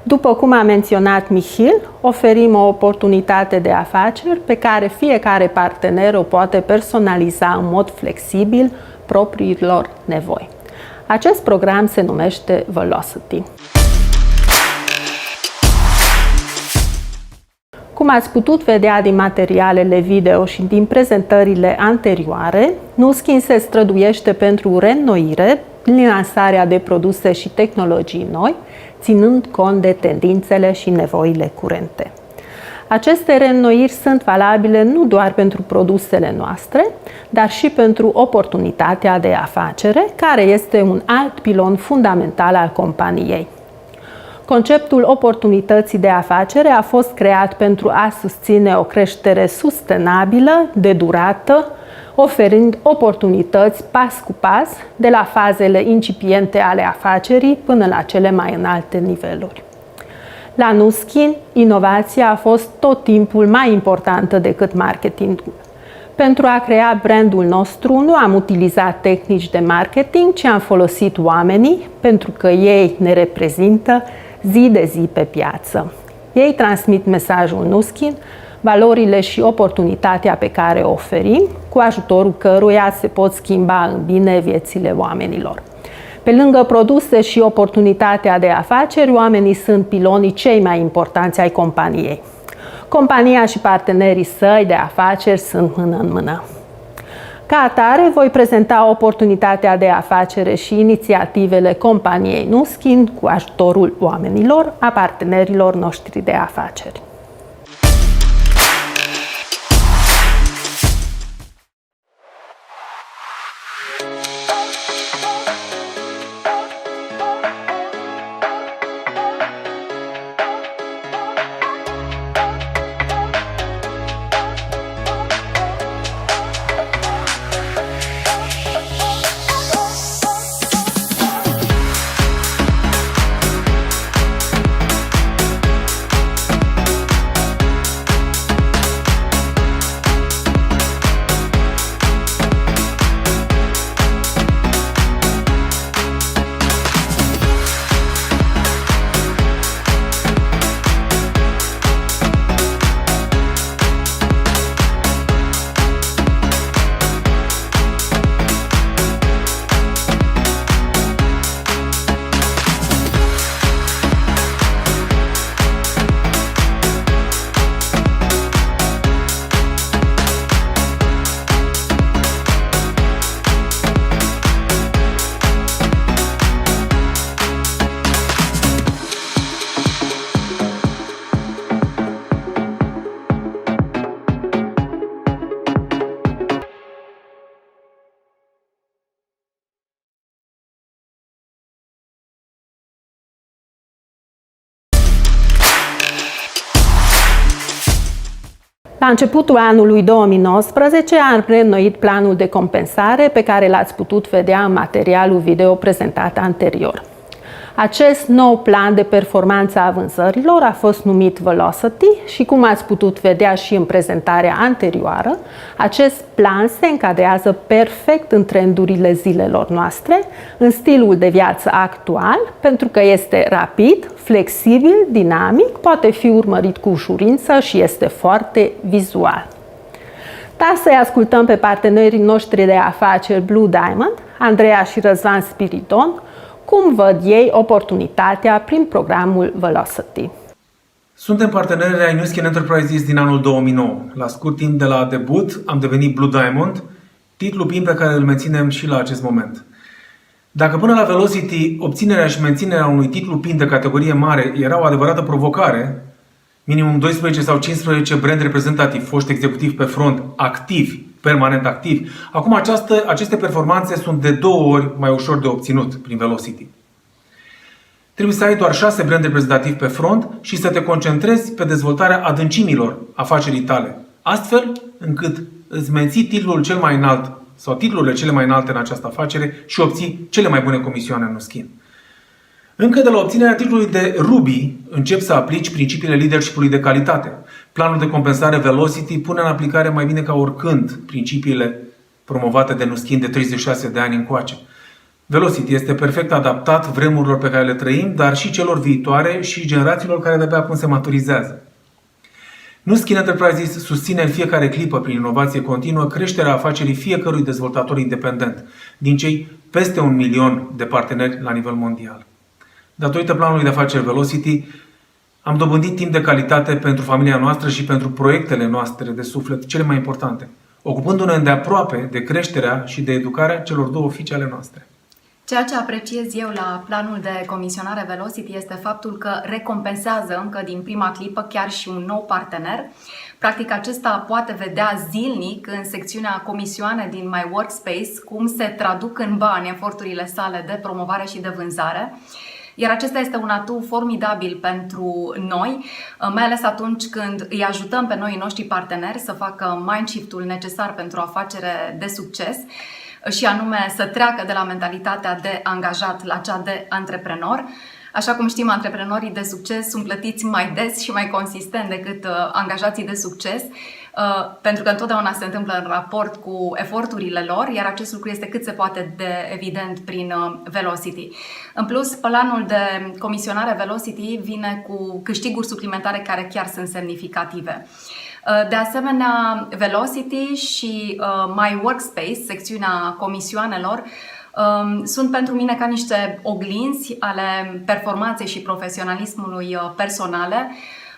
După cum a menționat Michiel, oferim o oportunitate de afaceri pe care fiecare partener o poate personaliza în mod flexibil propriilor nevoi. Acest program se numește Velocity. Cum ați putut vedea din materialele video și din prezentările anterioare, Nu Skin se străduiește pentru reînnoire prin lansarea de produse și tehnologii noi, ținând cont de tendințele și nevoile curente. Aceste reînnoiri sunt valabile nu doar pentru produsele noastre, dar și pentru oportunitatea de afacere, care este un alt pilon fundamental al companiei. Conceptul oportunității de afacere a fost creat pentru a susține o creștere sustenabilă, de durată, oferind oportunități pas cu pas, de la fazele incipiente ale afacerii până la cele mai înalte niveluri. La Nu Skin, inovația a fost tot timpul mai importantă decât marketingul. Pentru a crea brandul nostru, nu am utilizat tehnici de marketing, ci am folosit oamenii, pentru că ei ne reprezintă zi de zi pe piață. Ei transmit mesajul Nu Skin, valorile și oportunitatea pe care o oferim, cu ajutorul căruia se pot schimba în bine viețile oamenilor. Pe lângă produse și oportunitatea de afaceri, oamenii sunt pilonii cei mai importanți ai companiei. Compania și partenerii săi de afaceri sunt mână în mână. Ca atare, voi prezenta oportunitatea de afacere și inițiativele companiei NuSkin cu ajutorul oamenilor, a partenerilor noștri de afaceri. La începutul anului 2019 am reînnoit planul de compensare pe care l-ați putut vedea în materialul video prezentat anterior. Acest nou plan de performanță a vânzărilor a fost numit Velocity și, cum ați putut vedea și în prezentarea anterioară, acest plan se încadrează perfect în trendurile zilelor noastre, în stilul de viață actual, pentru că este rapid, flexibil, dinamic, poate fi urmărit cu ușurință și este foarte vizual. Dar să-i ascultăm pe partenerii noștri de afaceri Blue Diamond, Andreea și Răzvan Spiridon, cum văd ei oportunitatea prin programul Velocity. Suntem parteneri ai NuSkin Enterprises din anul 2009. La scurt timp de la debut am devenit Blue Diamond, titlu plin pe care îl menținem și la acest moment. Dacă până la Velocity obținerea și menținerea unui titlu PIN de categorie mare era o adevărată provocare, minimum 12 sau 15 brand reprezentativi, foști executivi pe front, activi, permanent activi, acum aceste performanțe sunt de 2 ori mai ușor de obținut prin Velocity. Trebuie să ai doar 6 brand reprezentativi pe front și să te concentrezi pe dezvoltarea adâncimilor afacerii tale, astfel încât îți menții titlul cel mai înalt sau titlurile cele mai înalte în această afacere și obții cele mai bune comisioane în NuSkin. Încă de la obținerea titlului de Ruby începi să aplici principiile leadership-ului de calitate. Planul de compensare Velocity pune în aplicare mai bine ca oricând principiile promovate de NuSkin de 36 de ani încoace. Velocity este perfect adaptat vremurilor pe care le trăim, dar și celor viitoare și generațiilor care de-abia acum se maturizează. NuSkin Enterprises susține în fiecare clipă, prin inovație continuă, creșterea afacerii fiecărui dezvoltator independent, din cei peste 1 milion de parteneri la nivel mondial. Datorită planului de afaceri Velocity, am dobândit timp de calitate pentru familia noastră și pentru proiectele noastre de suflet cele mai importante, ocupându-ne îndeaproape de creșterea și de educarea celor 2 oficii ale noastre. Ceea ce apreciez eu la planul de comisionare Velocity este faptul că recompensează încă din prima clipă chiar și un nou partener. Practic acesta poate vedea zilnic în secțiunea comisioane din My Workspace cum se traduc în bani eforturile sale de promovare și de vânzare. Iar acesta este un atu formidabil pentru noi, mai ales atunci când îi ajutăm pe noi noștri parteneri să facă mindshift-ul necesar pentru o afacere de succes, și anume să treacă de la mentalitatea de angajat la cea de antreprenor. Așa cum știm, antreprenorii de succes sunt plătiți mai des și mai consistent decât angajații de succes, pentru că întotdeauna se întâmplă în raport cu eforturile lor, iar acest lucru este cât se poate de evident prin Velocity. În plus, planul de comisionare Velocity vine cu câștiguri suplimentare care chiar sunt semnificative. De asemenea, Velocity și My Workspace, secțiunea comisioanelor, sunt pentru mine ca niște oglinzi ale performanței și profesionalismului personale,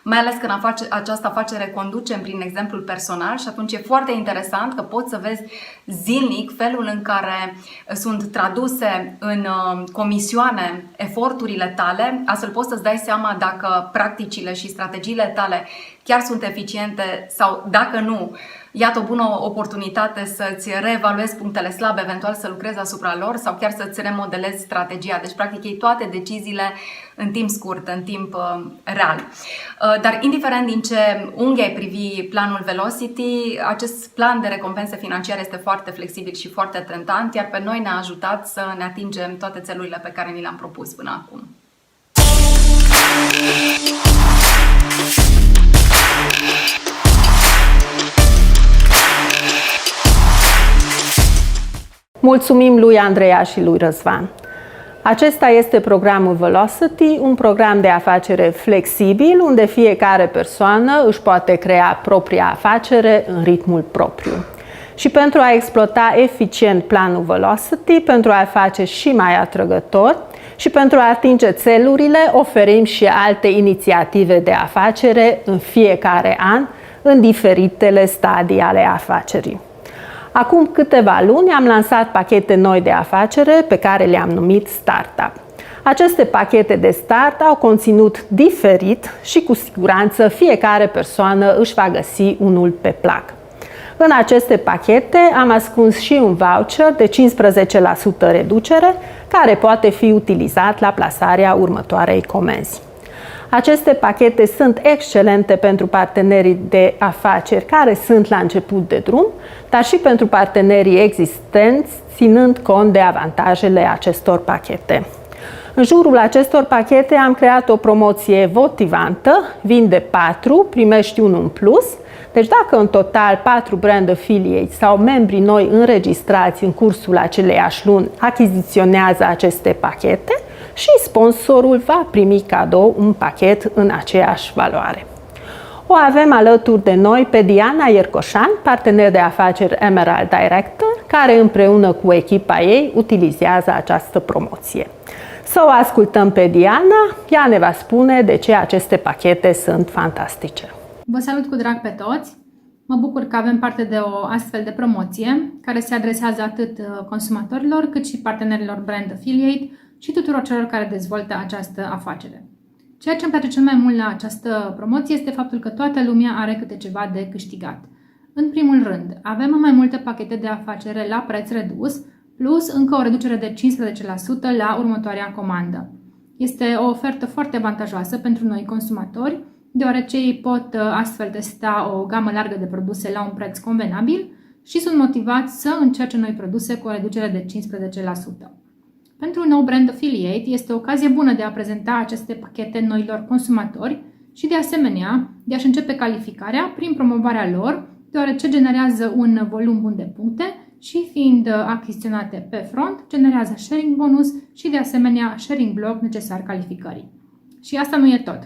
mai ales când această afacere conducem prin exemplul personal și atunci e foarte interesant că poți să vezi zilnic felul în care sunt traduse în comisioane eforturile tale, astfel poți să-ți dai seama dacă practicile și strategiile tale chiar sunt eficiente sau dacă nu. Iată o bună oportunitate să-ți reevaluezi punctele slabe, eventual să lucrezi asupra lor sau chiar să-ți remodelezi strategia. Deci, practic, iei toate deciziile în timp scurt, în timp real. Dar, indiferent din ce unghi ai privi planul Velocity, acest plan de recompense financiare este foarte flexibil și foarte tentant, iar pe noi ne-a ajutat să ne atingem toate țelurile pe care ni le-am propus până acum. Mulțumim lui Andreea și lui Răzvan. Acesta este programul Velocity, un program de afacere flexibil, unde fiecare persoană își poate crea propria afacere în ritmul propriu. Și pentru a exploata eficient planul Velocity, pentru a-l face și mai atrăgător și pentru a atinge țelurile, oferim și alte inițiative de afacere în fiecare an, în diferitele stadii ale afacerii. Acum câteva luni am lansat pachete noi de afacere pe care le-am numit Startup. Aceste pachete de start au conținut diferit și cu siguranță fiecare persoană își va găsi unul pe plac. În aceste pachete am ascuns și un voucher de 15% reducere care poate fi utilizat la plasarea următoarei comenzi. Aceste pachete sunt excelente pentru partenerii de afaceri care sunt la început de drum, dar și pentru partenerii existenți, ținând cont de avantajele acestor pachete. În jurul acestor pachete am creat o promoție motivantă, vinde 4, primești unul în plus. Deci dacă în total 4 brand affiliates sau membrii noi înregistrați în cursul aceleiași luni achiziționează aceste pachete, și sponsorul va primi cadou un pachet în aceeași valoare. O avem alături de noi pe Diana Iercoșan, partener de afaceri Emerald Director, care împreună cu echipa ei utilizează această promoție. Să o ascultăm pe Diana, ea ne va spune de ce aceste pachete sunt fantastice. Vă salut cu drag pe toți! Mă bucur că avem parte de o astfel de promoție care se adresează atât consumatorilor cât și partenerilor brand affiliate și tuturor celor care dezvoltă această afacere. Ceea ce îmi place cel mai mult la această promoție este faptul că toată lumea are câte ceva de câștigat. În primul rând, avem mai multe pachete de afacere la preț redus, plus încă o reducere de 15% la următoarea comandă. Este o ofertă foarte avantajoasă pentru noi consumatori, deoarece ei pot astfel testa o gamă largă de produse la un preț convenabil și sunt motivați să încerce noi produse cu o reducere de 15%. Pentru un nou brand affiliate este o ocazie bună de a prezenta aceste pachete noilor consumatori și de asemenea de a-și începe calificarea prin promovarea lor, deoarece generează un volum bun de puncte și fiind achiziționate pe front, generează sharing bonus și de asemenea sharing block necesar calificării. Și asta nu e tot.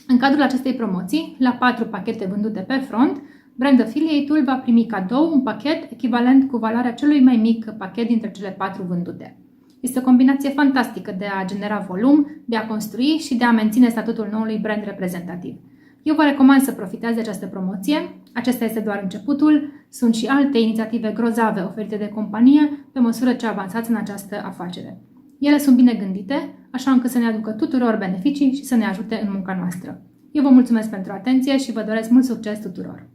În cadrul acestei promoții, la 4 pachete vândute pe front, brand affiliate-ul va primi cadou un pachet echivalent cu valoarea celui mai mic pachet dintre cele 4 vândute. Este o combinație fantastică de a genera volum, de a construi și de a menține statutul noului brand reprezentativ. Eu vă recomand să profitați de această promoție. Acesta este doar începutul. Sunt și alte inițiative grozave oferite de companie pe măsură ce avansați în această afacere. Ele sunt bine gândite, așa încât să ne aducă tuturor beneficii și să ne ajute în munca noastră. Eu vă mulțumesc pentru atenție și vă doresc mult succes tuturor!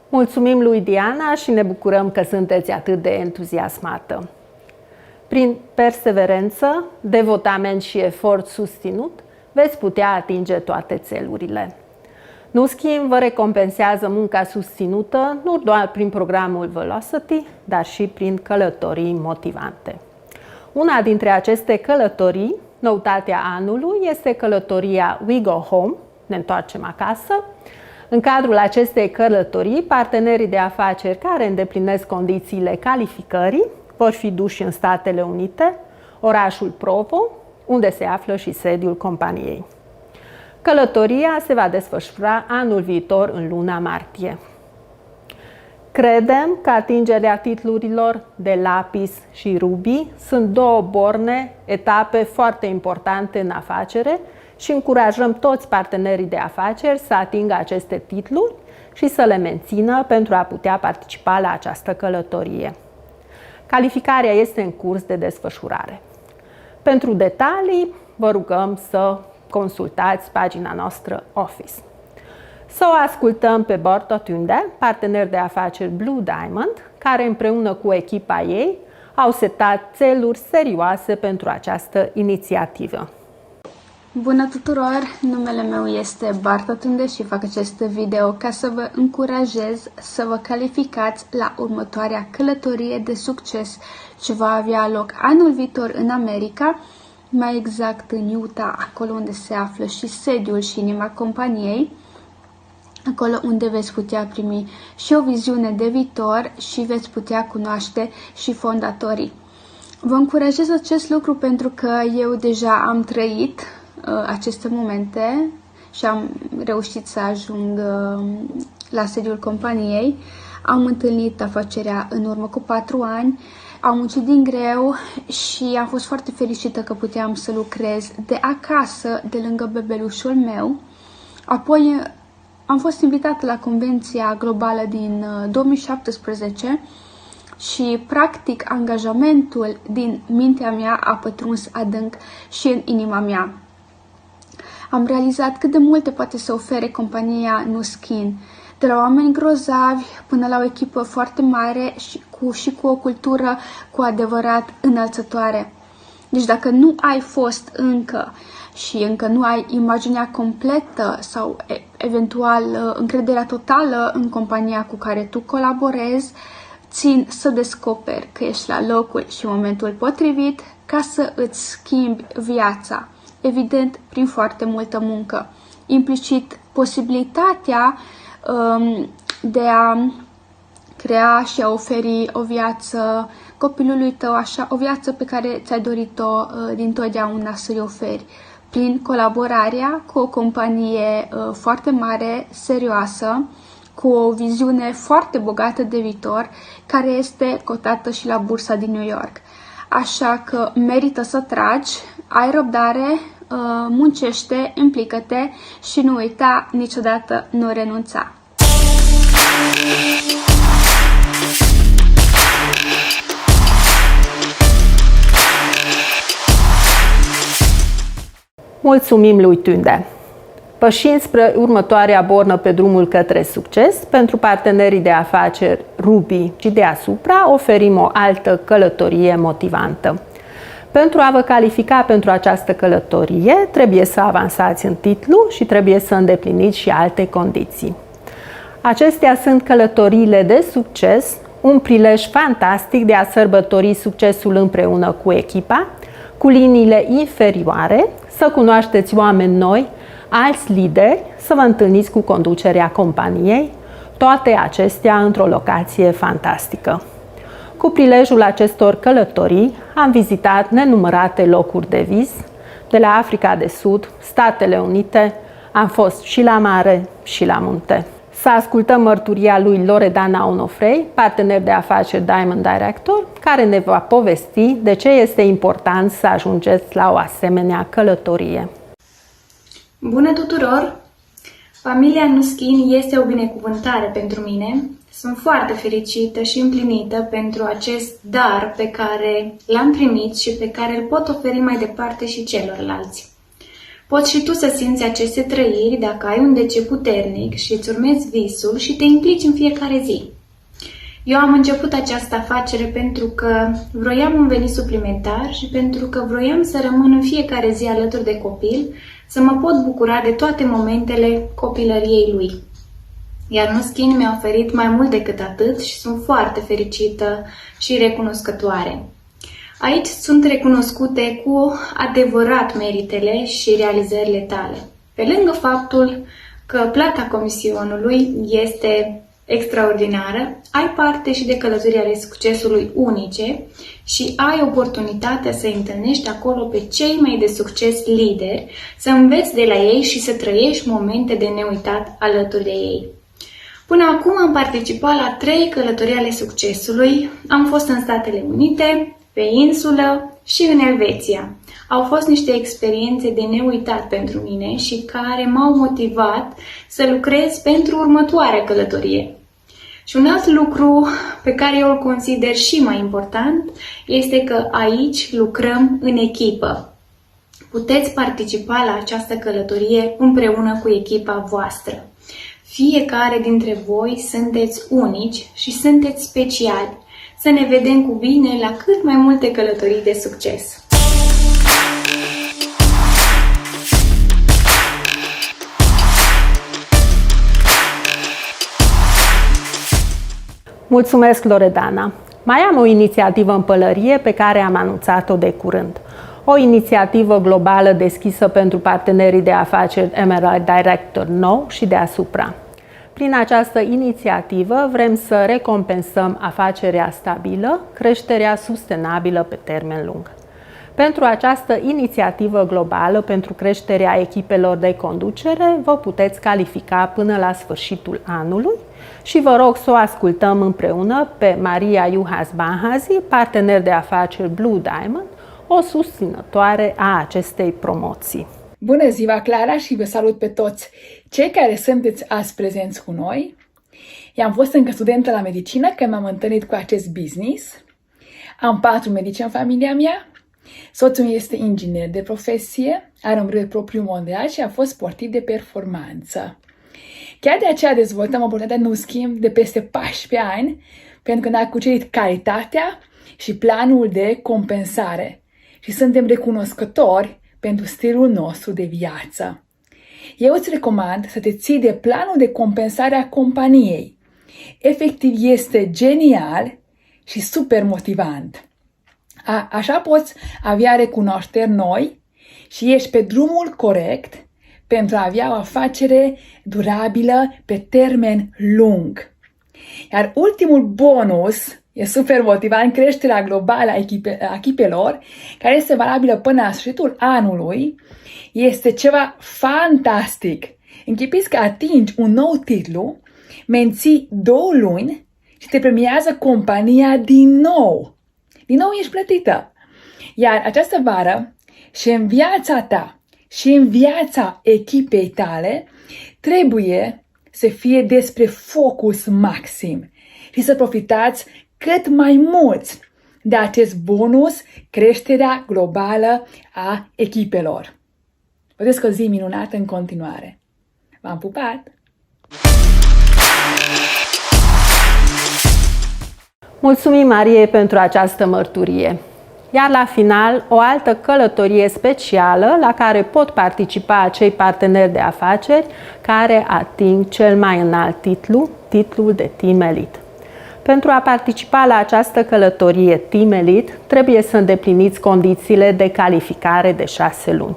Mulțumim lui Diana și ne bucurăm că sunteți atât de entuziasmată. Prin perseverență, devotament și efort susținut, veți putea atinge toate țelurile. Nu schimb vă recompensează munca susținută nu doar prin programul Velocity, dar și prin călătorii motivante. Una dintre aceste călătorii, noutatea anului, este călătoria We Go Home, ne întoarcem acasă. În cadrul acestei călătorii, partenerii de afaceri care îndeplinesc condițiile calificării vor fi duși în Statele Unite, orașul Provo, unde se află și sediul companiei. Călătoria se va desfășura anul viitor în luna martie. Credem că atingerea titlurilor de lapis și ruby sunt două borne, etape foarte importante în afacere și încurajăm toți partenerii de afaceri să atingă aceste titluri și să le mențină pentru a putea participa la această călătorie. Calificarea este în curs de desfășurare. Pentru detalii, vă rugăm să consultați pagina noastră Office. Să o ascultăm pe Borta Tunde, partener de afaceri Blue Diamond, care împreună cu echipa ei au setat țeluri serioase pentru această inițiativă. Bună tuturor! Numele meu este Borta Tunde și fac acest video ca să vă încurajez să vă calificați la următoarea călătorie de succes ce va avea loc anul viitor în America, mai exact în Utah, acolo unde se află și sediul și inima companiei, acolo unde veți putea primi și o viziune de viitor și veți putea cunoaște și fondatorii. Vă încurajez acest lucru pentru că eu deja am trăit aceste momente și am reușit să ajung la sediul companiei. Am întâlnit afacerea în urmă cu 4 ani, am muncit din greu și am fost foarte fericită că puteam să lucrez de acasă, de lângă bebelușul meu. Apoi am fost invitată la Convenția Globală din 2017 și, practic, angajamentul din mintea mea a pătruns adânc și în inima mea. Am realizat cât de multe poate să ofere compania Nu Skin, de la oameni grozavi până la o echipă foarte mare și cu o cultură cu adevărat înălțătoare. Deci dacă nu ai fost încă și încă nu ai imaginea completă sau eventual încrederea totală în compania cu care tu colaborezi, țin să descoperi că ești la locul și momentul potrivit ca să îți schimbi viața. Evident, prin foarte multă muncă. Implicit posibilitatea de a crea și a oferi o viață copilului tău, așa, o viață pe care ți-ai dorit-o dintotdeauna să-i oferi, prin colaborarea cu o companie foarte mare, serioasă, cu o viziune foarte bogată de viitor, care este cotată și la bursa din New York. Așa că merită să tragi, ai răbdare, muncește, implică-te și nu uita, niciodată nu renunța. Mulțumim lui Tunde! Pășind spre următoarea bornă pe drumul către succes, pentru partenerii de afaceri Ruby și deasupra oferim o altă călătorie motivantă. Pentru a vă califica pentru această călătorie, trebuie să avansați în titlu și trebuie să îndepliniți și alte condiții. Acestea sunt călătoriile de succes, un prilej fantastic de a sărbători succesul împreună cu echipa, cu liniile inferioare, să cunoașteți oameni noi, alți lideri, să vă întâlniți cu conducerea companiei, toate acestea într-o locație fantastică. Cu prilejul acestor călătorii am vizitat nenumărate locuri de vis, de la Africa de Sud, Statele Unite, am fost și la mare și la munte. Să ascultăm mărturia lui Loredana Onofrei, partener de afaceri Diamond Director, care ne va povesti de ce este important să ajungeți la o asemenea călătorie. Bună tuturor! Familia Nu Skin este o binecuvântare pentru mine. Sunt foarte fericită și împlinită pentru acest dar pe care l-am primit și pe care îl pot oferi mai departe și celorlalți. Poți și tu să simți aceste trăiri dacă ai un DC puternic și îți urmezi visul și te implici în fiecare zi. Eu am început această afacere pentru că vroiam un venit suplimentar și pentru că vroiam să rămân în fiecare zi alături de copil, să mă pot bucura de toate momentele copilăriei lui. Iar Nu Skin mi-a oferit mai mult decât atât și sunt foarte fericită și recunoscătoare. Aici sunt recunoscute cu adevărat meritele și realizările tale. Pe lângă faptul că plata comisionului este extraordinară, ai parte și de călătorii ale succesului unice și ai oportunitatea să întâlnești acolo pe cei mai de succes lideri, să înveți de la ei și să trăiești momente de neuitat alături de ei. Până acum am participat la 3 călătorii ale succesului, am fost în Statele Unite, pe insulă și în Elveția. Au fost niște experiențe de neuitat pentru mine și care m-au motivat să lucrez pentru următoarea călătorie. Și un alt lucru pe care eu îl consider și mai important este că aici lucrăm în echipă. Puteți participa la această călătorie împreună cu echipa voastră. Fiecare dintre voi sunteți unici și sunteți speciali. Să ne vedem cu bine la cât mai multe călătorii de succes! Mulțumesc, Loredana! Mai am o inițiativă în pălărie pe care am anunțat-o de curând. O inițiativă globală deschisă pentru partenerii de afaceri Emerald Director nou și deasupra. Prin această inițiativă vrem să recompensăm afacerea stabilă, creșterea sustenabilă pe termen lung. Pentru această inițiativă globală pentru creșterea echipelor de conducere vă puteți califica până la sfârșitul anului și vă rog să o ascultăm împreună pe Maria Juhas Banhazi, partener de afaceri Blue Diamond, o susținătoare a acestei promoții. Bună ziua, Clara, și vă salut pe toți cei care sunteți azi prezenți cu noi. Eu am fost încă studentă la medicină când m-am întâlnit cu acest business. Am 4 medici în familia mea. Soțul meu este inginer de profesie, are un brevet propriu mondial și a fost sportiv de performanță. Chiar de aceea dezvoltăm o oportunitate Nu Schimb de peste 14 ani, pentru că ne-a cucerit calitatea și planul de compensare. Și suntem recunoscători pentru stilul nostru de viață. Eu îți recomand să te ții de planul de compensare a companiei. Efectiv, este genial și super motivant. Așa poți avea recunoașteri noi și ești pe drumul corect pentru a avea o afacere durabilă pe termen lung. Iar ultimul bonus e super motivant, creșterea globală a echipelor, care este valabilă până la sfârșitul anului. Este ceva fantastic. Închipiți că atingi un nou titlu, menții 2 luni și te premiază compania din nou. Din nou ești plătită. Iar această vară și în viața ta și în viața echipei tale trebuie să fie despre focus maxim și să profitați cât mai mulți de acest bonus, creșterea globală a echipelor. Vă doresc o zi minunată în continuare. V-am pupat! Mulțumim, Marie, pentru această mărturie. Iar la final, o altă călătorie specială la care pot participa acei parteneri de afaceri care ating cel mai înalt titlu, titlul de Team Elite. Pentru a participa la această călătorie Team Elite, trebuie să îndepliniți condițiile de calificare de 6 luni.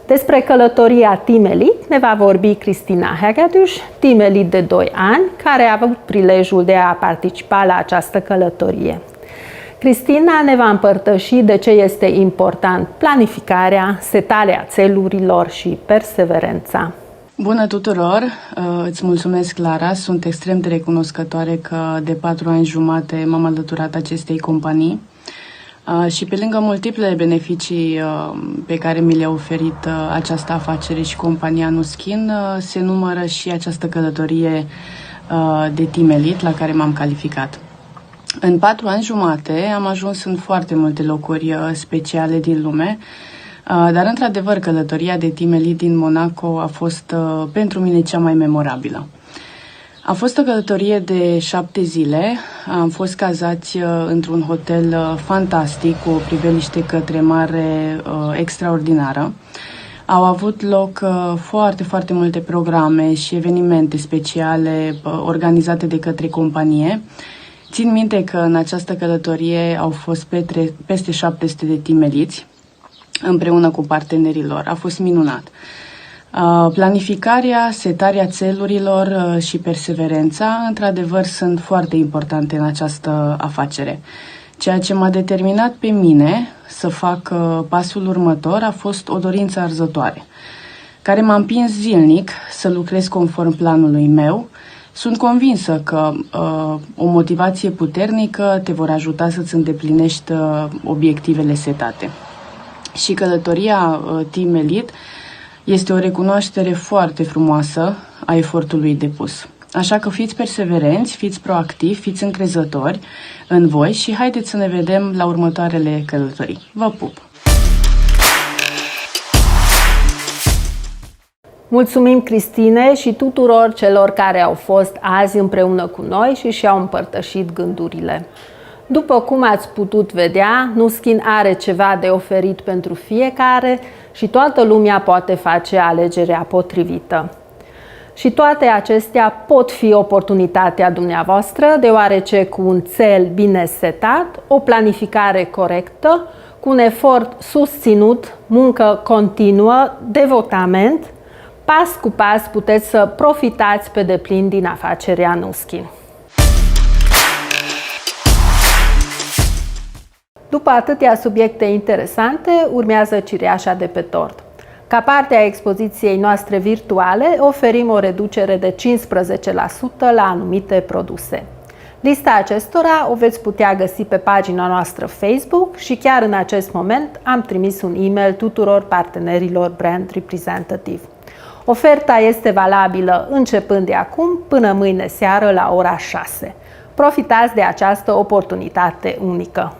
Despre călătoria Team Elite ne va vorbi Cristina Hegedus, Team Elite de 2 ani, care a avut prilejul de a participa la această călătorie. Cristina ne va împărtăși de ce este important planificarea, setarea țelurilor și perseverența. Bună tuturor! Îți mulțumesc, Clara. Sunt extrem de recunoscătoare că de 4 ani jumate m-am alăturat acestei companii și pe lângă multiplele beneficii pe care mi le-a oferit această afacere și compania Nu Skin, se numără și această călătorie de Team Elite la care m-am calificat. În 4 ani jumate am ajuns în foarte multe locuri speciale din lume, dar într-adevăr călătoria de Team Elite din Monaco a fost pentru mine cea mai memorabilă. A fost o călătorie de 7 zile, am fost cazați într-un hotel fantastic cu o priveliște către mare extraordinară. Au avut loc foarte, foarte multe programe și evenimente speciale organizate de către companie. Țin minte că în această călătorie au fost peste 700 de teameliți împreună cu partenerii lor. A fost minunat. Planificarea, setarea țelurilor și perseverența, într-adevăr, sunt foarte importante în această afacere. Ceea ce m-a determinat pe mine să fac pasul următor a fost o dorință arzătoare, care m-a împins zilnic să lucrez conform planului meu. Sunt convinsă că o motivație puternică te vor ajuta să-ți îndeplinești obiectivele setate. Și călătoria Team Elite este o recunoaștere foarte frumoasă a efortului depus. Așa că fiți perseverenți, fiți proactivi, fiți încrezători în voi și haideți să ne vedem la următoarele călătorii. Vă pup! Mulțumim, Cristine, și tuturor celor care au fost azi împreună cu noi și și-au împărtășit gândurile. După cum ați putut vedea, Nu Skin are ceva de oferit pentru fiecare și toată lumea poate face alegerea potrivită. Și toate acestea pot fi oportunitatea dumneavoastră, deoarece cu un țel bine setat, o planificare corectă, cu un efort susținut, muncă continuă, devotament, pas cu pas puteți să profitați pe deplin din afacerea Nu Skin. După atâtea subiecte interesante, urmează cireașa de pe tort. Ca parte a expoziției noastre virtuale, oferim o reducere de 15% la anumite produse. Lista acestora o veți putea găsi pe pagina noastră Facebook și chiar în acest moment am trimis un e-mail tuturor partenerilor Brand Representative. Oferta este valabilă începând de acum până mâine seară la ora 6. Profitați de această oportunitate unică.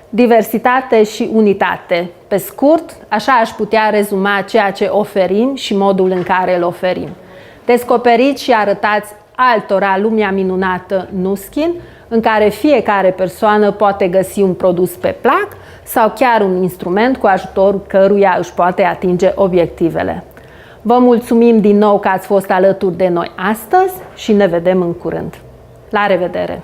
Diversitate și unitate. Pe scurt, așa aș putea rezuma ceea ce oferim și modul în care îl oferim. Descoperiți și arătați altora lumea minunată Nu Skin, în care fiecare persoană poate găsi un produs pe plac sau chiar un instrument cu ajutorul căruia își poate atinge obiectivele. Vă mulțumim din nou că ați fost alături de noi astăzi și ne vedem în curând. La revedere!